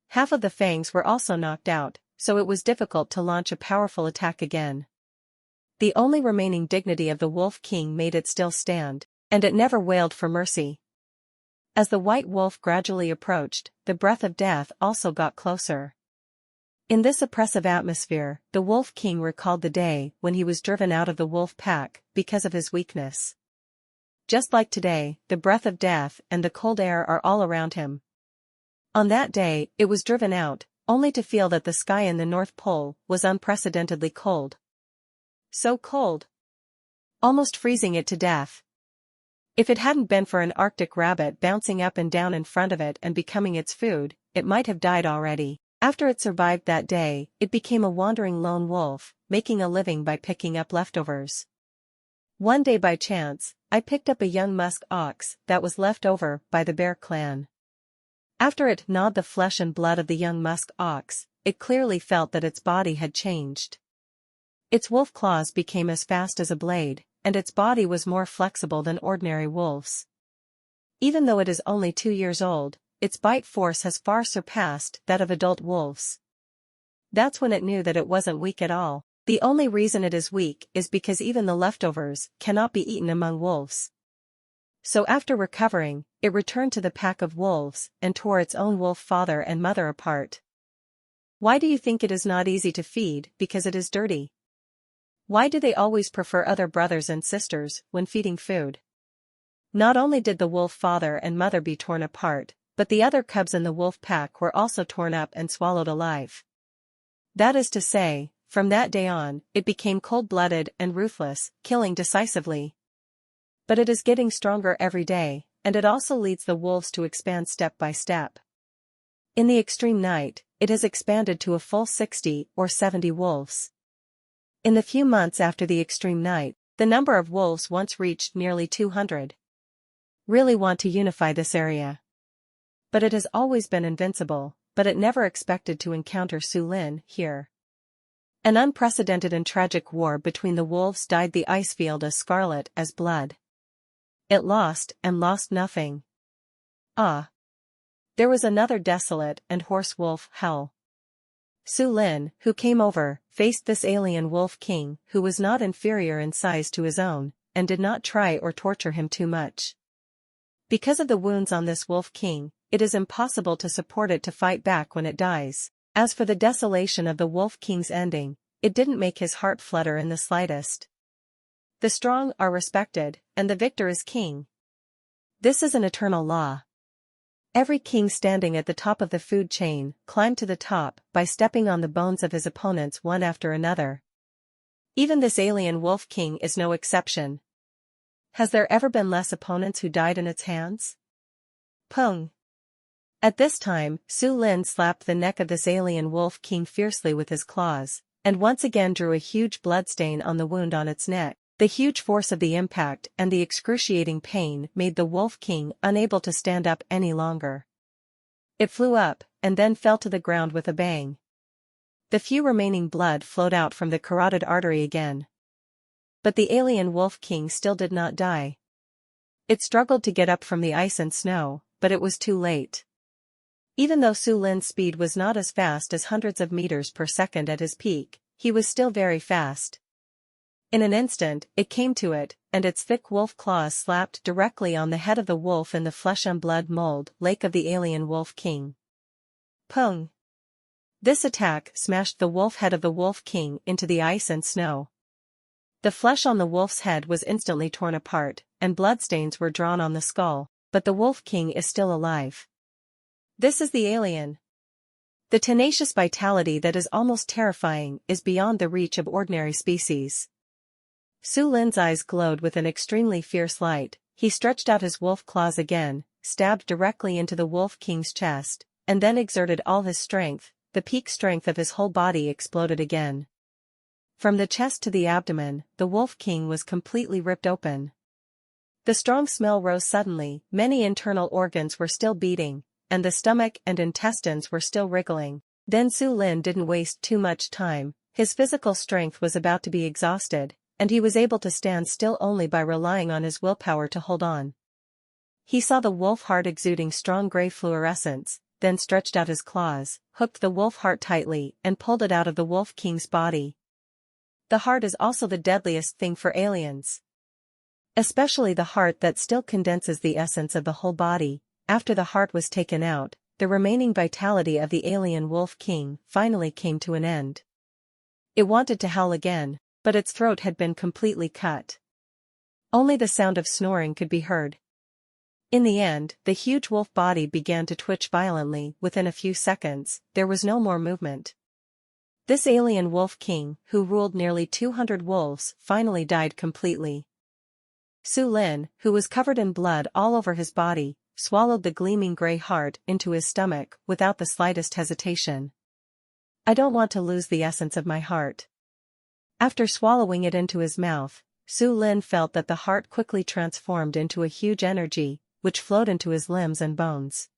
Half of the fangs were also knocked out, so it was difficult to launch a powerful attack again. The only remaining dignity of the wolf king made it still stand, and it never wailed for mercy. As the white wolf gradually approached, the breath of death also got closer. In this oppressive atmosphere, the wolf king recalled the day when he was driven out of the wolf pack because of his weakness. Just like today, the breath of death and the cold air are all around him. On that day, it was driven out, only to feel that the sky in the North Pole was unprecedentedly cold. So cold. Almost freezing it to death. If it hadn't been for an Arctic rabbit bouncing up and down in front of it and becoming its food, it might have died already. After it survived that day, it became a wandering lone wolf, making a living by picking up leftovers. One day by chance, I picked up a young musk ox that was left over by the bear clan. After it gnawed the flesh and blood of the young musk ox, it clearly felt that its body had changed. Its wolf claws became as fast as a blade, and its body was more flexible than ordinary wolves. Even though it is only 2 years old, its bite force has far surpassed that of adult wolves. That's when it knew that it wasn't weak at all. The only reason it is weak is because even the leftovers cannot be eaten among wolves. So after recovering, it returned to the pack of wolves and tore its own wolf father and mother apart. Why do you think it is not easy to feed? Because it is dirty. Why do they always prefer other brothers and sisters when feeding food? Not only did the wolf father and mother be torn apart, but the other cubs in the wolf pack were also torn up and swallowed alive. That is to say, from that day on, it became cold-blooded and ruthless, killing decisively. But it is getting stronger every day, and it also leads the wolves to expand step by step. In the extreme night, it has expanded to a full 60 or 70 wolves. In the few months after the extreme night, the number of wolves once reached nearly 200. Really want to unify this area. But it has always been invincible, but it never expected to encounter Su Lin here. An unprecedented and tragic war between the wolves dyed the ice field as scarlet as blood. It lost and lost nothing. Ah! There was another desolate and hoarse wolf howl. Su Lin, who came over, faced this alien wolf king who was not inferior in size to his own, and did not try or torture him too much. Because of the wounds on this wolf king, it is impossible to support it to fight back when it dies. As for the desolation of the wolf king's ending, it didn't make his heart flutter in the slightest. The strong are respected, and the victor is king. This is an eternal law. Every king standing at the top of the food chain climbed to the top by stepping on the bones of his opponents one after another. Even this alien wolf king is no exception. Has there ever been less opponents who died in its hands? Pung! At this time, Su Lin slapped the neck of this alien wolf king fiercely with his claws, and once again drew a huge bloodstain on the wound on its neck. The huge force of the impact and the excruciating pain made the wolf king unable to stand up any longer. It flew up, and then fell to the ground with a bang. The few remaining blood flowed out from the carotid artery again. But the alien wolf king still did not die. It struggled to get up from the ice and snow, but it was too late. Even though Su Lin's speed was not as fast as hundreds of meters per second at his peak, he was still very fast. In an instant, it came to it, and its thick wolf claws slapped directly on the head of the wolf in the flesh and blood mold lake of the alien wolf king. Pung! This attack smashed the wolf head of the wolf king into the ice and snow. The flesh on the wolf's head was instantly torn apart, and bloodstains were drawn on the skull, but the wolf king is still alive. This is the alien. The tenacious vitality that is almost terrifying is beyond the reach of ordinary species. Su Lin's eyes glowed with an extremely fierce light. He stretched out his wolf claws again, stabbed directly into the wolf king's chest, and then exerted all his strength. The peak strength of his whole body exploded again. From the chest to the abdomen, the wolf king was completely ripped open. The strong smell rose suddenly. Many internal organs were still beating, and the stomach and intestines were still wriggling. Then Su Lin didn't waste too much time. His physical strength was about to be exhausted, and he was able to stand still only by relying on his willpower to hold on. He saw the wolf heart exuding strong gray fluorescence, then stretched out his claws, hooked the wolf heart tightly, and pulled it out of the wolf king's body. The heart is also the deadliest thing for aliens. Especially the heart that still condenses the essence of the whole body. After the heart was taken out, the remaining vitality of the alien wolf king finally came to an end. It wanted to howl again, but its throat had been completely cut. Only the sound of snoring could be heard. In the end, the huge wolf body began to twitch violently. Within a few seconds, there was no more movement. This alien wolf king, who ruled nearly 200 wolves, finally died completely. Su Lin, who was covered in blood all over his body, swallowed the gleaming gray heart into his stomach without the slightest hesitation. I don't want to lose the essence of my heart. After swallowing it into his mouth, Su Lin felt that the heart quickly transformed into a huge energy, which flowed into his limbs and bones.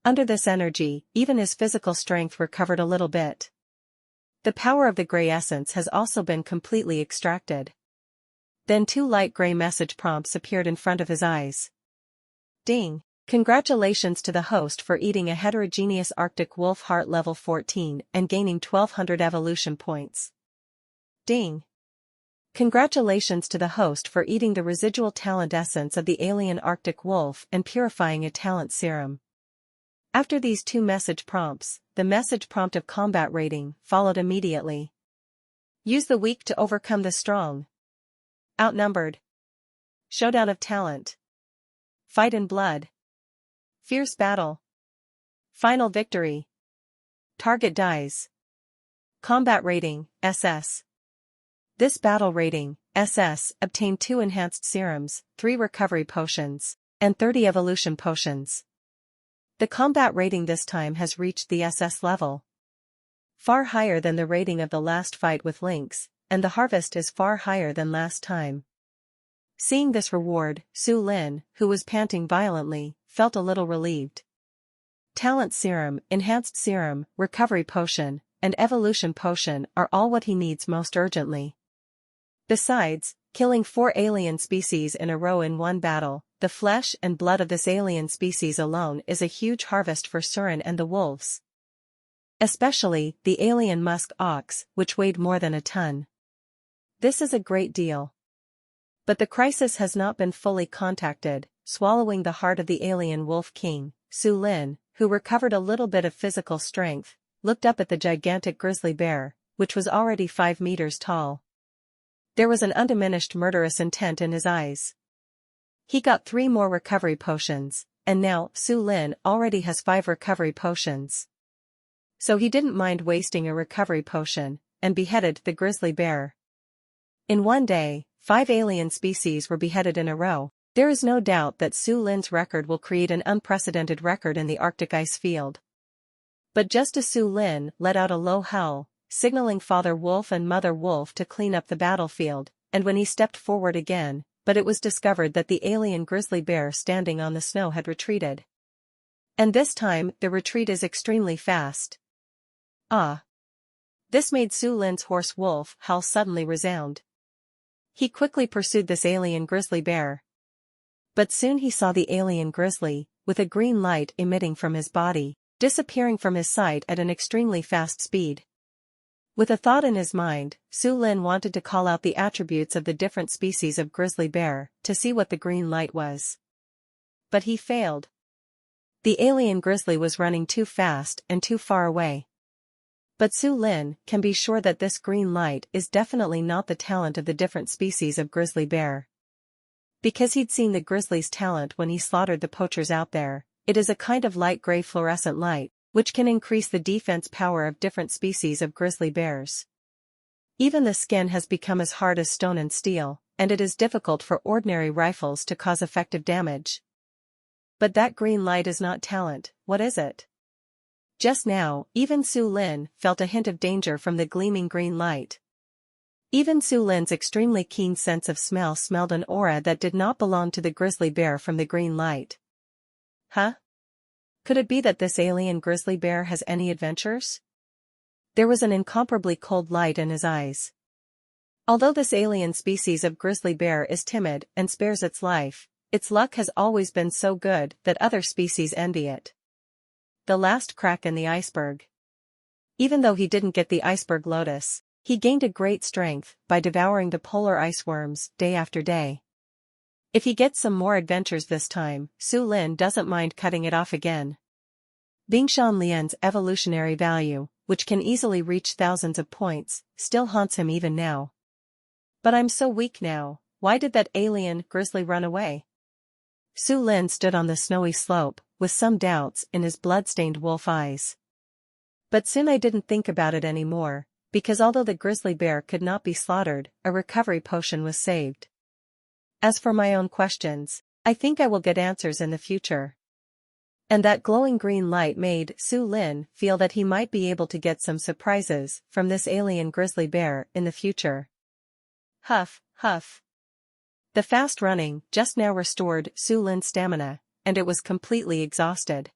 Under this energy, even his physical strength recovered a little bit. The power of the gray essence has also been completely extracted. Then 2 light gray message prompts appeared in front of his eyes. Ding! Congratulations to the host for eating a heterogeneous Arctic wolf heart level 14 and gaining 1200 evolution points. Ding! Congratulations to the host for eating the residual talent essence of the alien Arctic wolf and purifying a talent serum. After these two message prompts, the message prompt of combat rating followed immediately. Use the weak to overcome the strong. Outnumbered. Showdown of talent. Fight in blood. Fierce battle. Final victory. Target dies. Combat rating, SS. This battle rating, SS, obtained 2 enhanced serums, 3 recovery potions, and 30 evolution potions. The combat rating this time has reached the SS level. Far higher than the rating of the last fight with Lynx, and the harvest is far higher than last time. Seeing this reward, Su Lin, who was panting violently, felt a little relieved. Talent serum, enhanced serum, recovery potion, and evolution potion are all what he needs most urgently. Besides, killing 4 alien species in a row in one battle, the flesh and blood of this alien species alone is a huge harvest for Surin and the wolves. Especially, the alien musk ox, which weighed more than a ton. This is a great deal. But the crisis has not been fully contacted, swallowing the heart of the alien wolf king, Su Lin, who recovered a little bit of physical strength, looked up at the gigantic grizzly bear, which was already 5 meters tall. There was an undiminished murderous intent in his eyes. He got 3 more recovery potions, and now Su Lin already has 5 recovery potions. So he didn't mind wasting a recovery potion, and beheaded the grizzly bear. In one day, 5 alien species were beheaded in a row. There is no doubt that Su Lin's record will create an unprecedented record in the Arctic ice field. But just as Su Lin let out a low howl, signaling Father Wolf and Mother Wolf to clean up the battlefield, and when he stepped forward again, but it was discovered that the alien grizzly bear standing on the snow had retreated. And this time, the retreat is extremely fast. Ah! This made Su Lin's hoarse wolf howl suddenly resound. He quickly pursued this alien grizzly bear. But soon he saw the alien grizzly, with a green light emitting from his body, disappearing from his sight at an extremely fast speed. With a thought in his mind, Su Lin wanted to call out the attributes of the different species of grizzly bear, to see what the green light was. But he failed. The alien grizzly was running too fast and too far away. But Su Lin can be sure that this green light is definitely not the talent of the different species of grizzly bear. Because he'd seen the grizzly's talent when he slaughtered the poachers out there, it is a kind of light gray fluorescent light, which can increase the defense power of different species of grizzly bears. Even the skin has become as hard as stone and steel, and it is difficult for ordinary rifles to cause effective damage. But that green light is not talent, what is it? Just now, even Su Lin felt a hint of danger from the gleaming green light. Even Su Lin's extremely keen sense of smell smelled an aura that did not belong to the grizzly bear from the green light. Huh? Could it be that this alien grizzly bear has any adventures? There was an incomparably cold light in his eyes. Although this alien species of grizzly bear is timid and spares its life, its luck has always been so good that other species envy it. The last crack in the iceberg. Even though he didn't get the iceberg lotus, he gained a great strength by devouring the polar ice worms day after day. If he gets some more adventures this time, Su Lin doesn't mind cutting it off again. Bingshan Lian's evolutionary value, which can easily reach thousands of points, still haunts him even now. But I'm so weak now, why did that alien grizzly run away? Su Lin stood on the snowy slope, with some doubts in his blood-stained wolf eyes. But soon I didn't think about it anymore, because although the grizzly bear could not be slaughtered, a recovery potion was saved. As for my own questions, I think I will get answers in the future. And that glowing green light made Su Lin feel that he might be able to get some surprises from this alien grizzly bear in the future. Huff, huff. The fast running just now restored Su Lin's stamina, and it was completely exhausted.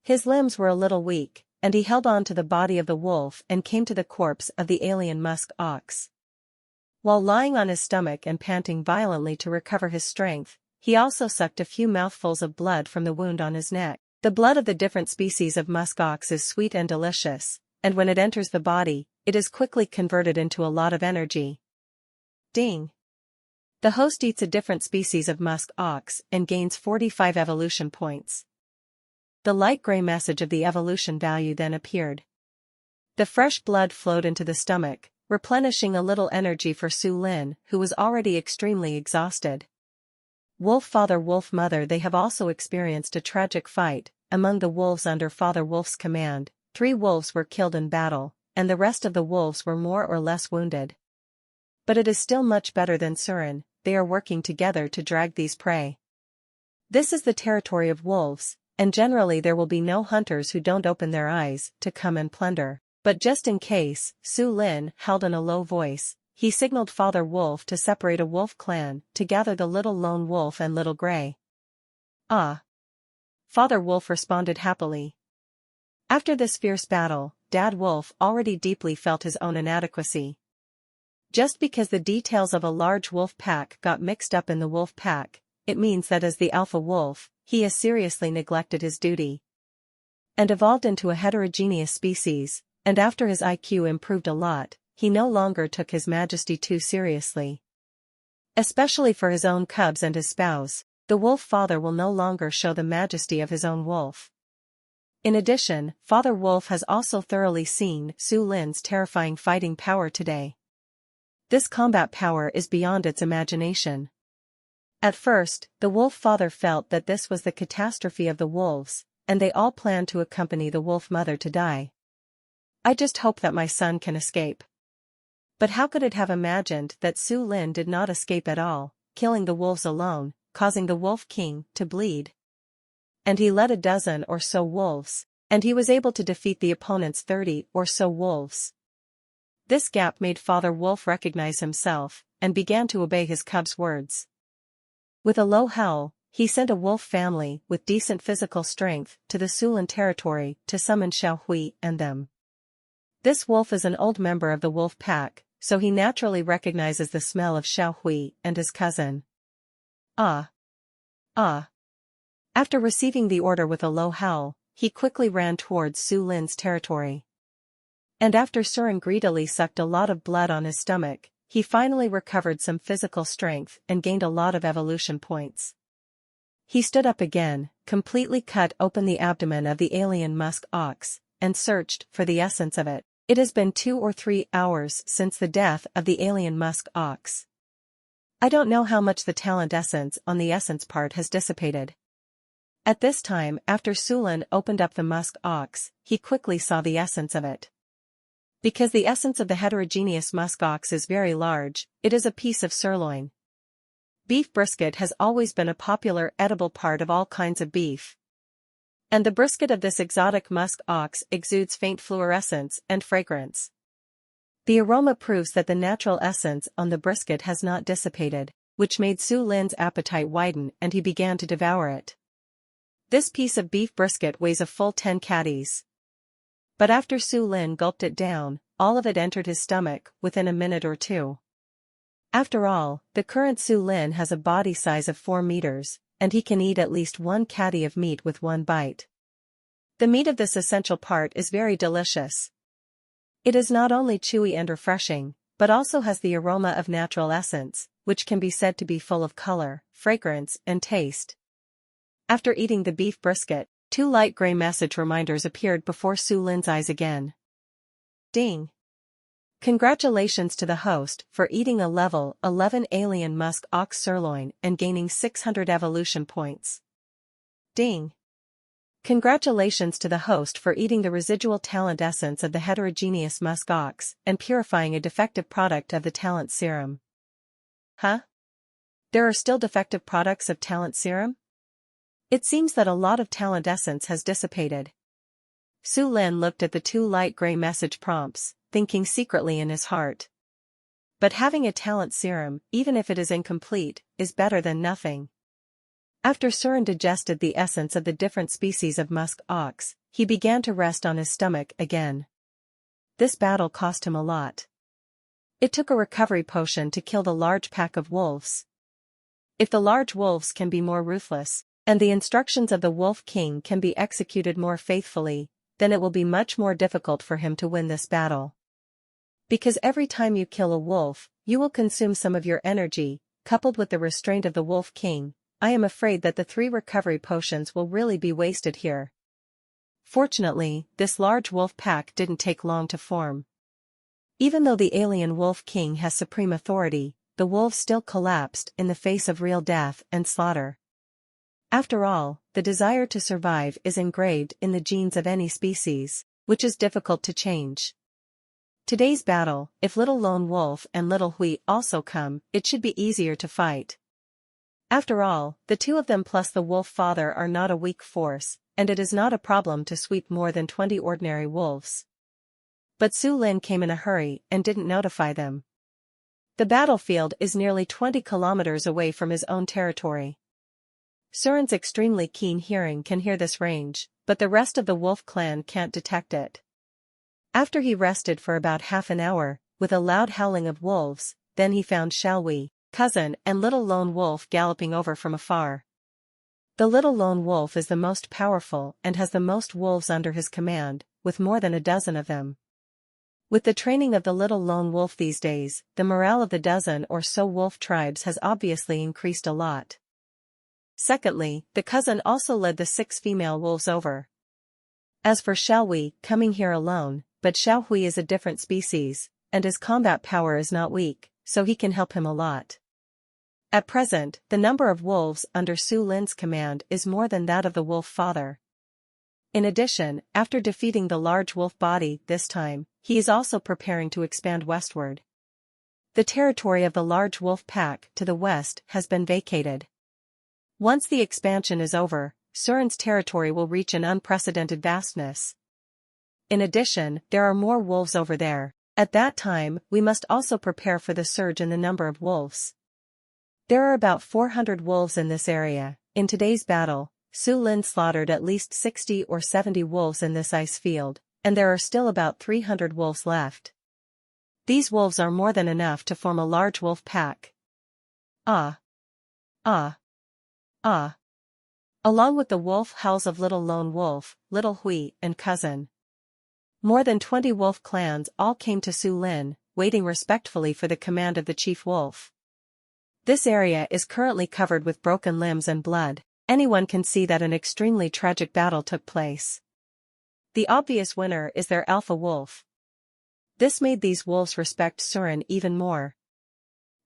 His limbs were a little weak, and he held on to the body of the wolf and came to the corpse of the alien musk ox. While lying on his stomach and panting violently to recover his strength, he also sucked a few mouthfuls of blood from the wound on his neck. The blood of the different species of musk ox is sweet and delicious, and when it enters the body, it is quickly converted into a lot of energy. Ding. The host eats a different species of musk ox and gains 45 evolution points. The light gray message of the evolution value then appeared. The fresh blood flowed into the stomach, replenishing a little energy for Su Lin, who was already extremely exhausted. Wolf Father Wolf Mother. They have also experienced a tragic fight. Among the wolves under Father Wolf's command, 3 wolves were killed in battle, and the rest of the wolves were more or less wounded. But it is still much better than Surin. They are working together to drag these prey. This is the territory of wolves, and generally there will be no hunters who don't open their eyes to come and plunder. But just in case, Su Lin held in a low voice, he signaled Father Wolf to separate a wolf clan to gather the little lone wolf and little gray. Ah! Father Wolf responded happily. After this fierce battle, Dad Wolf already deeply felt his own inadequacy. Just because the details of a large wolf pack got mixed up in the wolf pack, it means that as the alpha wolf, he has seriously neglected his duty. And evolved into a heterogeneous species, and after his IQ improved a lot, he no longer took his majesty too seriously. Especially for his own cubs and his spouse, the wolf father will no longer show the majesty of his own wolf. In addition, Father Wolf has also thoroughly seen Su Lin's terrifying fighting power today. This combat power is beyond its imagination. At first, the wolf father felt that this was the catastrophe of the wolves, and they all planned to accompany the wolf mother to die. I just hope that my son can escape. But how could it have imagined that Su Lin did not escape at all, killing the wolves alone, causing the Wolf King to bleed? And he led a dozen or so wolves, and he was able to defeat the opponent's 30 or so wolves. This gap made Father Wolf recognize himself, and began to obey his cub's words. With a low howl, he sent a wolf family with decent physical strength to the Su Lin territory to summon Xiao Hui and them. This wolf is an old member of the wolf pack, so he naturally recognizes the smell of Xiao Hui and his cousin. Ah! Ah! After receiving the order with a low howl, he quickly ran towards Su Lin's territory. And after Surin greedily sucked a lot of blood on his stomach, he finally recovered some physical strength and gained a lot of evolution points. He stood up again, completely cut open the abdomen of the alien musk ox, and searched for the essence of it. It has been 2 or 3 hours since the death of the alien musk ox. I don't know how much the talent essence on the essence part has dissipated. At this time, after Su Lin opened up the musk ox, he quickly saw the essence of it. Because the essence of the heterogeneous musk ox is very large, it is a piece of sirloin. Beef brisket has always been a popular edible part of all kinds of beef. And the brisket of this exotic musk ox exudes faint fluorescence and fragrance. The aroma proves that the natural essence on the brisket has not dissipated, which made Su Lin's appetite widen and he began to devour it. This piece of beef brisket weighs a full 10 catties. But after Su Lin gulped it down, all of it entered his stomach within a minute or two. After all, the current Su Lin has a body size of 4 meters, and he can eat at least 1 catty of meat with 1 bite. The meat of this essential part is very delicious. It is not only chewy and refreshing, but also has the aroma of natural essence, which can be said to be full of color, fragrance, and taste. After eating the beef brisket, 2 light gray message reminders appeared before Su Lin's eyes again. Ding! Congratulations to the host for eating a level 11 alien musk ox sirloin and gaining 600 evolution points. Ding! Congratulations to the host for eating the residual talent essence of the heterogeneous musk ox and purifying a defective product of the talent serum. Huh? There are still defective products of talent serum? It seems that a lot of talent essence has dissipated. Su Lin looked at the 2 light gray message prompts, thinking secretly in his heart. But having a talent serum, even if it is incomplete, is better than nothing. After Surin digested the essence of the different species of musk ox, he began to rest on his stomach again. This battle cost him a lot. It took a recovery potion to kill the large pack of wolves. If the large wolves can be more ruthless, and the instructions of the Wolf King can be executed more faithfully, then it will be much more difficult for him to win this battle. Because every time you kill a wolf, you will consume some of your energy, coupled with the restraint of the Wolf King. I am afraid that the 3 recovery potions will really be wasted here. Fortunately, this large wolf pack didn't take long to form. Even though the alien Wolf King has supreme authority, the wolves still collapsed in the face of real death and slaughter. After all, the desire to survive is engraved in the genes of any species, which is difficult to change. Today's battle, if Little Lone Wolf and Little Hui also come, it should be easier to fight. After all, the 2 of them plus the wolf father are not a weak force, and it is not a problem to sweep more than 20 ordinary wolves. But Su Lin came in a hurry and didn't notify them. The battlefield is nearly 20 kilometers away from his own territory. Surin's extremely keen hearing can hear this range, but the rest of the wolf clan can't detect it. After he rested for about half an hour, with a loud howling of wolves, then he found Xiaowei, cousin and Little Lone Wolf galloping over from afar. The Little Lone Wolf is the most powerful and has the most wolves under his command, with more than a dozen of them. With the training of the Little Lone Wolf these days, the morale of the dozen or so wolf tribes has obviously increased a lot. Secondly, the cousin also led the 6 female wolves over. As for Xiaowei, coming here alone, but Xiaohui is a different species, and his combat power is not weak, so he can help him a lot. At present, the number of wolves under Su Lin's command is more than that of the wolf father. In addition, after defeating the large wolf body this time, he is also preparing to expand westward. The territory of the large wolf pack to the west has been vacated. Once the expansion is over, Surin's territory will reach an unprecedented vastness. In addition, there are more wolves over there. At that time, we must also prepare for the surge in the number of wolves. There are about 400 wolves in this area. In today's battle, Su Lin slaughtered at least 60 or 70 wolves in this ice field, and there are still about 300 wolves left. These wolves are more than enough to form a large wolf pack. Ah! Ah! Ah! Along with the wolf howls of Little Lone Wolf, Little Hui, and cousin. More than 20 wolf clans all came to Su Lin, waiting respectfully for the command of the chief wolf. This area is currently covered with broken limbs and blood. Anyone can see that an extremely tragic battle took place. The obvious winner is their alpha wolf. This made these wolves respect Surin even more.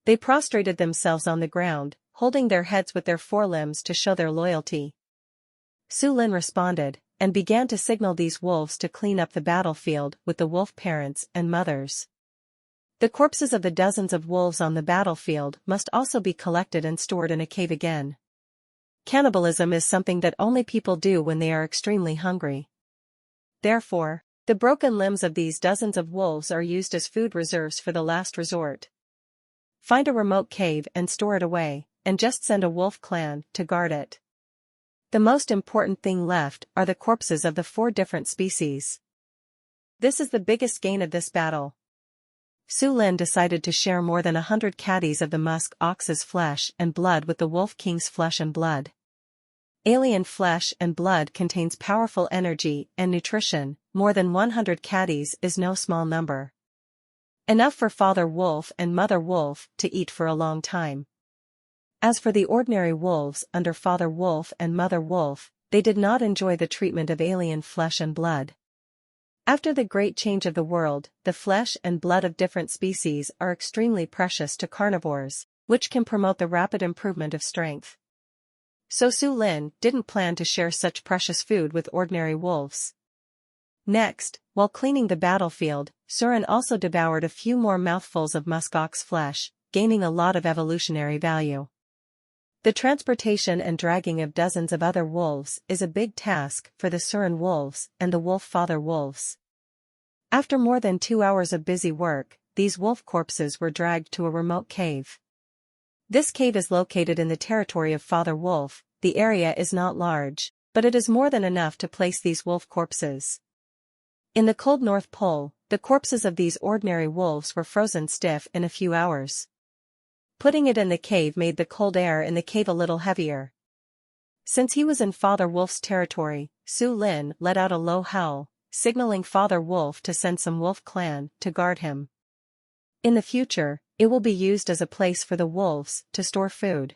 They prostrated themselves on the ground, holding their heads with their forelimbs to show their loyalty. Su Lin responded, and began to signal these wolves to clean up the battlefield with the wolf parents and mothers. The corpses of the dozens of wolves on the battlefield must also be collected and stored in a cave again. Cannibalism is something that only people do when they are extremely hungry. Therefore, the broken limbs of these dozens of wolves are used as food reserves for the last resort. Find a remote cave and store it away, and just send a wolf clan to guard it. The most important thing left are the corpses of the 4 different species. This is the biggest gain of this battle. Su Lin decided to share more than 100 caddies of the musk ox's flesh and blood with the Wolf King's flesh and blood. Alien flesh and blood contains powerful energy and nutrition. More than 100 caddies is no small number. Enough for Father Wolf and Mother Wolf to eat for a long time. As for the ordinary wolves under Father Wolf and Mother Wolf, they did not enjoy the treatment of alien flesh and blood. After the great change of the world, the flesh and blood of different species are extremely precious to carnivores, which can promote the rapid improvement of strength. So Su Lin didn't plan to share such precious food with ordinary wolves. Next, while cleaning the battlefield, Surin also devoured a few more mouthfuls of muskox flesh, gaining a lot of evolutionary value. The transportation and dragging of dozens of other wolves is a big task for the Surin wolves and the wolf father wolves. After more than 2 hours of busy work, these wolf corpses were dragged to a remote cave. This cave is located in the territory of Father Wolf. The area is not large, but it is more than enough to place these wolf corpses. In the cold North Pole, the corpses of these ordinary wolves were frozen stiff in a few hours. Putting it in the cave made the cold air in the cave a little heavier. Since he was in Father Wolf's territory, Su Lin let out a low howl, signaling Father Wolf to send some wolf clan to guard him. In the future, it will be used as a place for the wolves to store food.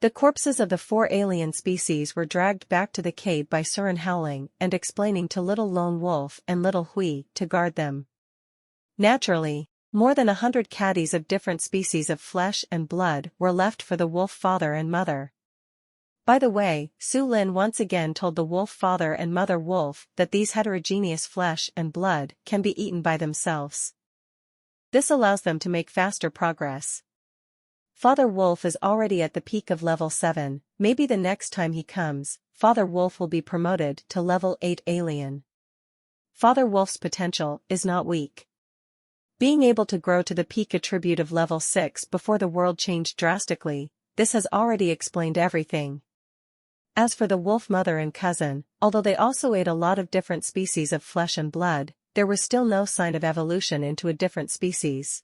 The corpses of the 4 alien species were dragged back to the cave by Surin howling and explaining to Little Lone Wolf and Little Hui to guard them. Naturally, more than 100 caddies of different species of flesh and blood were left for the wolf father and mother. By the way, Su Lin once again told the wolf father and mother wolf that these heterogeneous flesh and blood can be eaten by themselves. This allows them to make faster progress. Father Wolf is already at the peak of level 7, maybe the next time he comes, Father Wolf will be promoted to level 8 alien. Father Wolf's potential is not weak. Being able to grow to the peak attribute of level 6 before the world changed drastically, this has already explained everything. As for the wolf mother and cousin, although they also ate a lot of different species of flesh and blood, there was still no sign of evolution into a different species.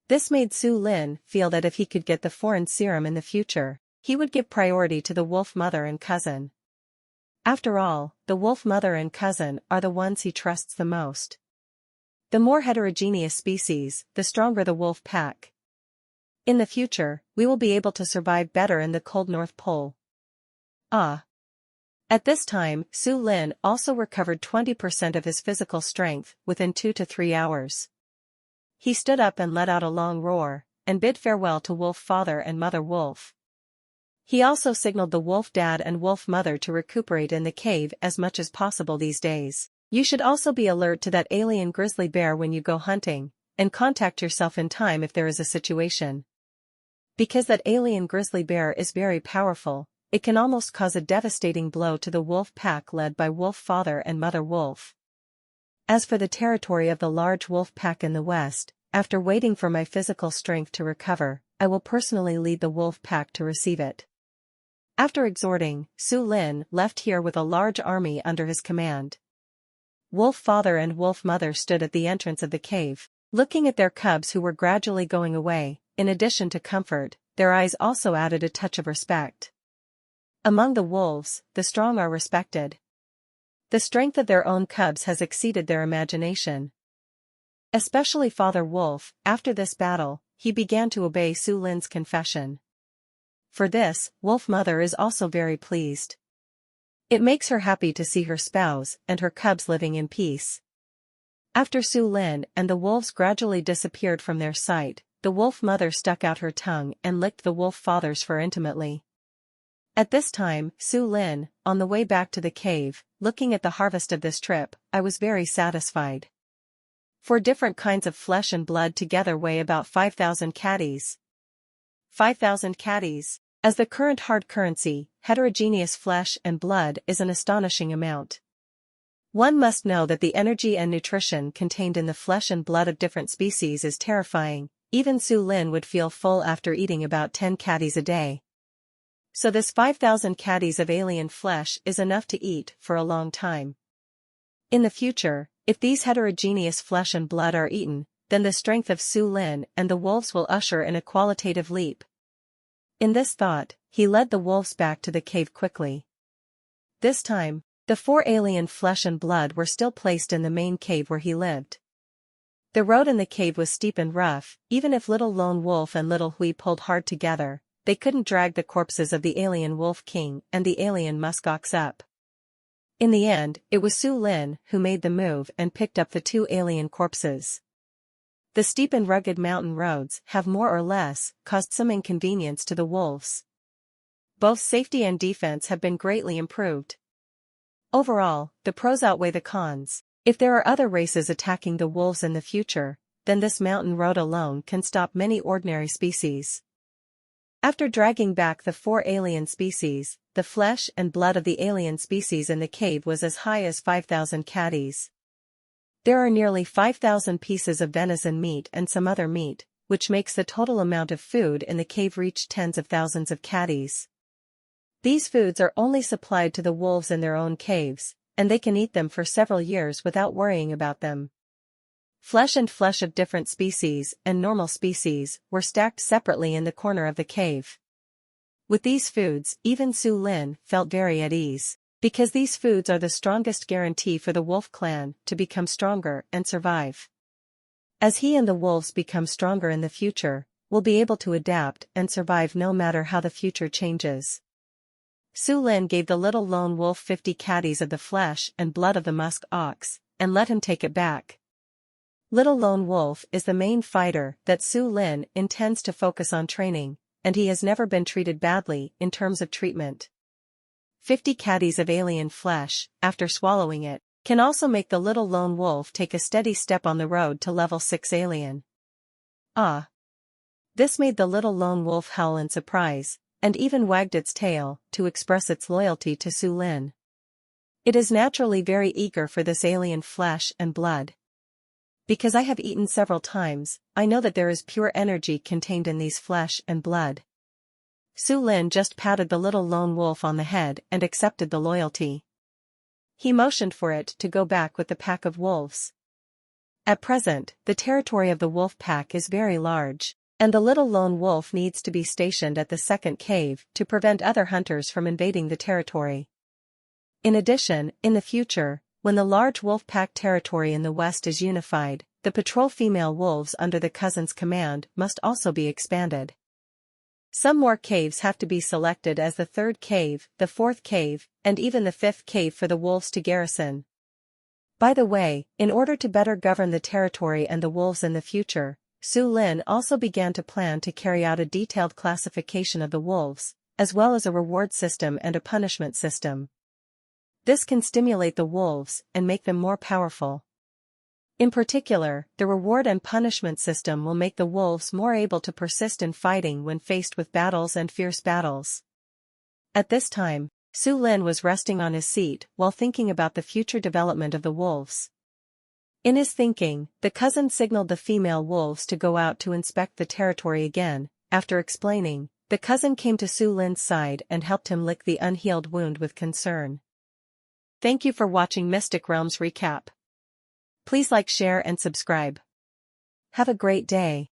This made Su Lin feel that if he could get the foreign serum in the future, he would give priority to the wolf mother and cousin. After all, the wolf mother and cousin are the ones he trusts the most. The more heterogeneous species, the stronger the wolf pack. In the future, we will be able to survive better in the cold North Pole. At this time, Su Lin also recovered 20% of his physical strength within 2 to 3 hours. He stood up and let out a long roar, and bid farewell to Wolf Father and Mother Wolf. He also signaled the Wolf Dad and Wolf Mother to recuperate in the cave as much as possible these days. You should also be alert to that alien grizzly bear when you go hunting, and contact yourself in time if there is a situation. Because that alien grizzly bear is very powerful, it can almost cause a devastating blow to the wolf pack led by Wolf Father and Mother Wolf. As for the territory of the large wolf pack in the west, after waiting for my physical strength to recover, I will personally lead the wolf pack to receive it. After exhorting, Su Lin left here with a large army under his command. Wolf Father and Wolf Mother stood at the entrance of the cave, looking at their cubs who were gradually going away. In addition to comfort, their eyes also added a touch of respect. Among the wolves, the strong are respected. The strength of their own cubs has exceeded their imagination. Especially Father Wolf, after this battle, he began to obey Su Lin's confession. For this, Wolf Mother is also very pleased. It makes her happy to see her spouse and her cubs living in peace. After Su Lin and the wolves gradually disappeared from their sight, the Wolf Mother stuck out her tongue and licked the Wolf Father's fur intimately. At this time, Su Lin, on the way back to the cave, looking at the harvest of this trip, I was very satisfied. 4 different kinds of flesh and blood together weigh about 5,000 caddies. 5,000 caddies. As the current hard currency, heterogeneous flesh and blood is an astonishing amount. One must know that the energy and nutrition contained in the flesh and blood of different species is terrifying. Even Su Lin would feel full after eating about 10 caddies a day. So this 5,000 caddies of alien flesh is enough to eat for a long time. In the future, if these heterogeneous flesh and blood are eaten, then the strength of Su Lin and the wolves will usher in a qualitative leap. In this thought, he led the wolves back to the cave quickly. This time, the 4 alien flesh and blood were still placed in the main cave where he lived. The road in the cave was steep and rough. Even if Little Lone Wolf and Little Hui pulled hard together, they couldn't drag the corpses of the alien Wolf King and the alien muskox up. In the end, it was Su Lin who made the move and picked up the 2 alien corpses. The steep and rugged mountain roads have more or less caused some inconvenience to the wolves. Both safety and defense have been greatly improved. Overall, the pros outweigh the cons. If there are other races attacking the wolves in the future, then this mountain road alone can stop many ordinary species. After dragging back the 4 alien species, the flesh and blood of the alien species in the cave was as high as 5,000 caddies. There are nearly 5,000 pieces of venison meat and some other meat, which makes the total amount of food in the cave reach tens of thousands of caddies. These foods are only supplied to the wolves in their own caves, and they can eat them for several years without worrying about them. Flesh of different species and normal species were stacked separately in the corner of the cave. With these foods, even Su Lin felt very at ease, because these foods are the strongest guarantee for the wolf clan to become stronger and survive. As he and the wolves become stronger in the future, will be able to adapt and survive no matter how the future changes. Su Lin gave the little lone wolf 50 caddies of the flesh and blood of the musk ox, and let him take it back. Little Lone Wolf is the main fighter that Su Lin intends to focus on training, and he has never been treated badly in terms of treatment. 50 caddies of alien flesh, after swallowing it, can also make the little lone wolf take a steady step on the road to level 6 alien. Ah! This made the little lone wolf howl in surprise, and even wagged its tail to express its loyalty to Su Lin. It is naturally very eager for this alien flesh and blood. Because I have eaten several times, I know that there is pure energy contained in these flesh and blood. Su Lin just patted the little lone wolf on the head and accepted the loyalty. He motioned for it to go back with the pack of wolves. At present, the territory of the wolf pack is very large, and the little lone wolf needs to be stationed at the second cave to prevent other hunters from invading the territory. In addition, in the future, when the large wolf pack territory in the west is unified, the patrol female wolves under the cousin's command must also be expanded. Some more caves have to be selected as the third cave, the fourth cave, and even the fifth cave for the wolves to garrison. By the way, in order to better govern the territory and the wolves in the future, Su Lin also began to plan to carry out a detailed classification of the wolves, as well as a reward system and a punishment system. This can stimulate the wolves and make them more powerful. In particular, the reward and punishment system will make the wolves more able to persist in fighting when faced with battles and fierce battles. At this time, Su Lin was resting on his seat while thinking about the future development of the wolves. In his thinking, the cousin signaled the female wolves to go out to inspect the territory again. After explaining, the cousin came to Su Lin's side and helped him lick the unhealed wound with concern. Thank you for watching Mystic Realms Recap. Please like, share and subscribe. Have a great day.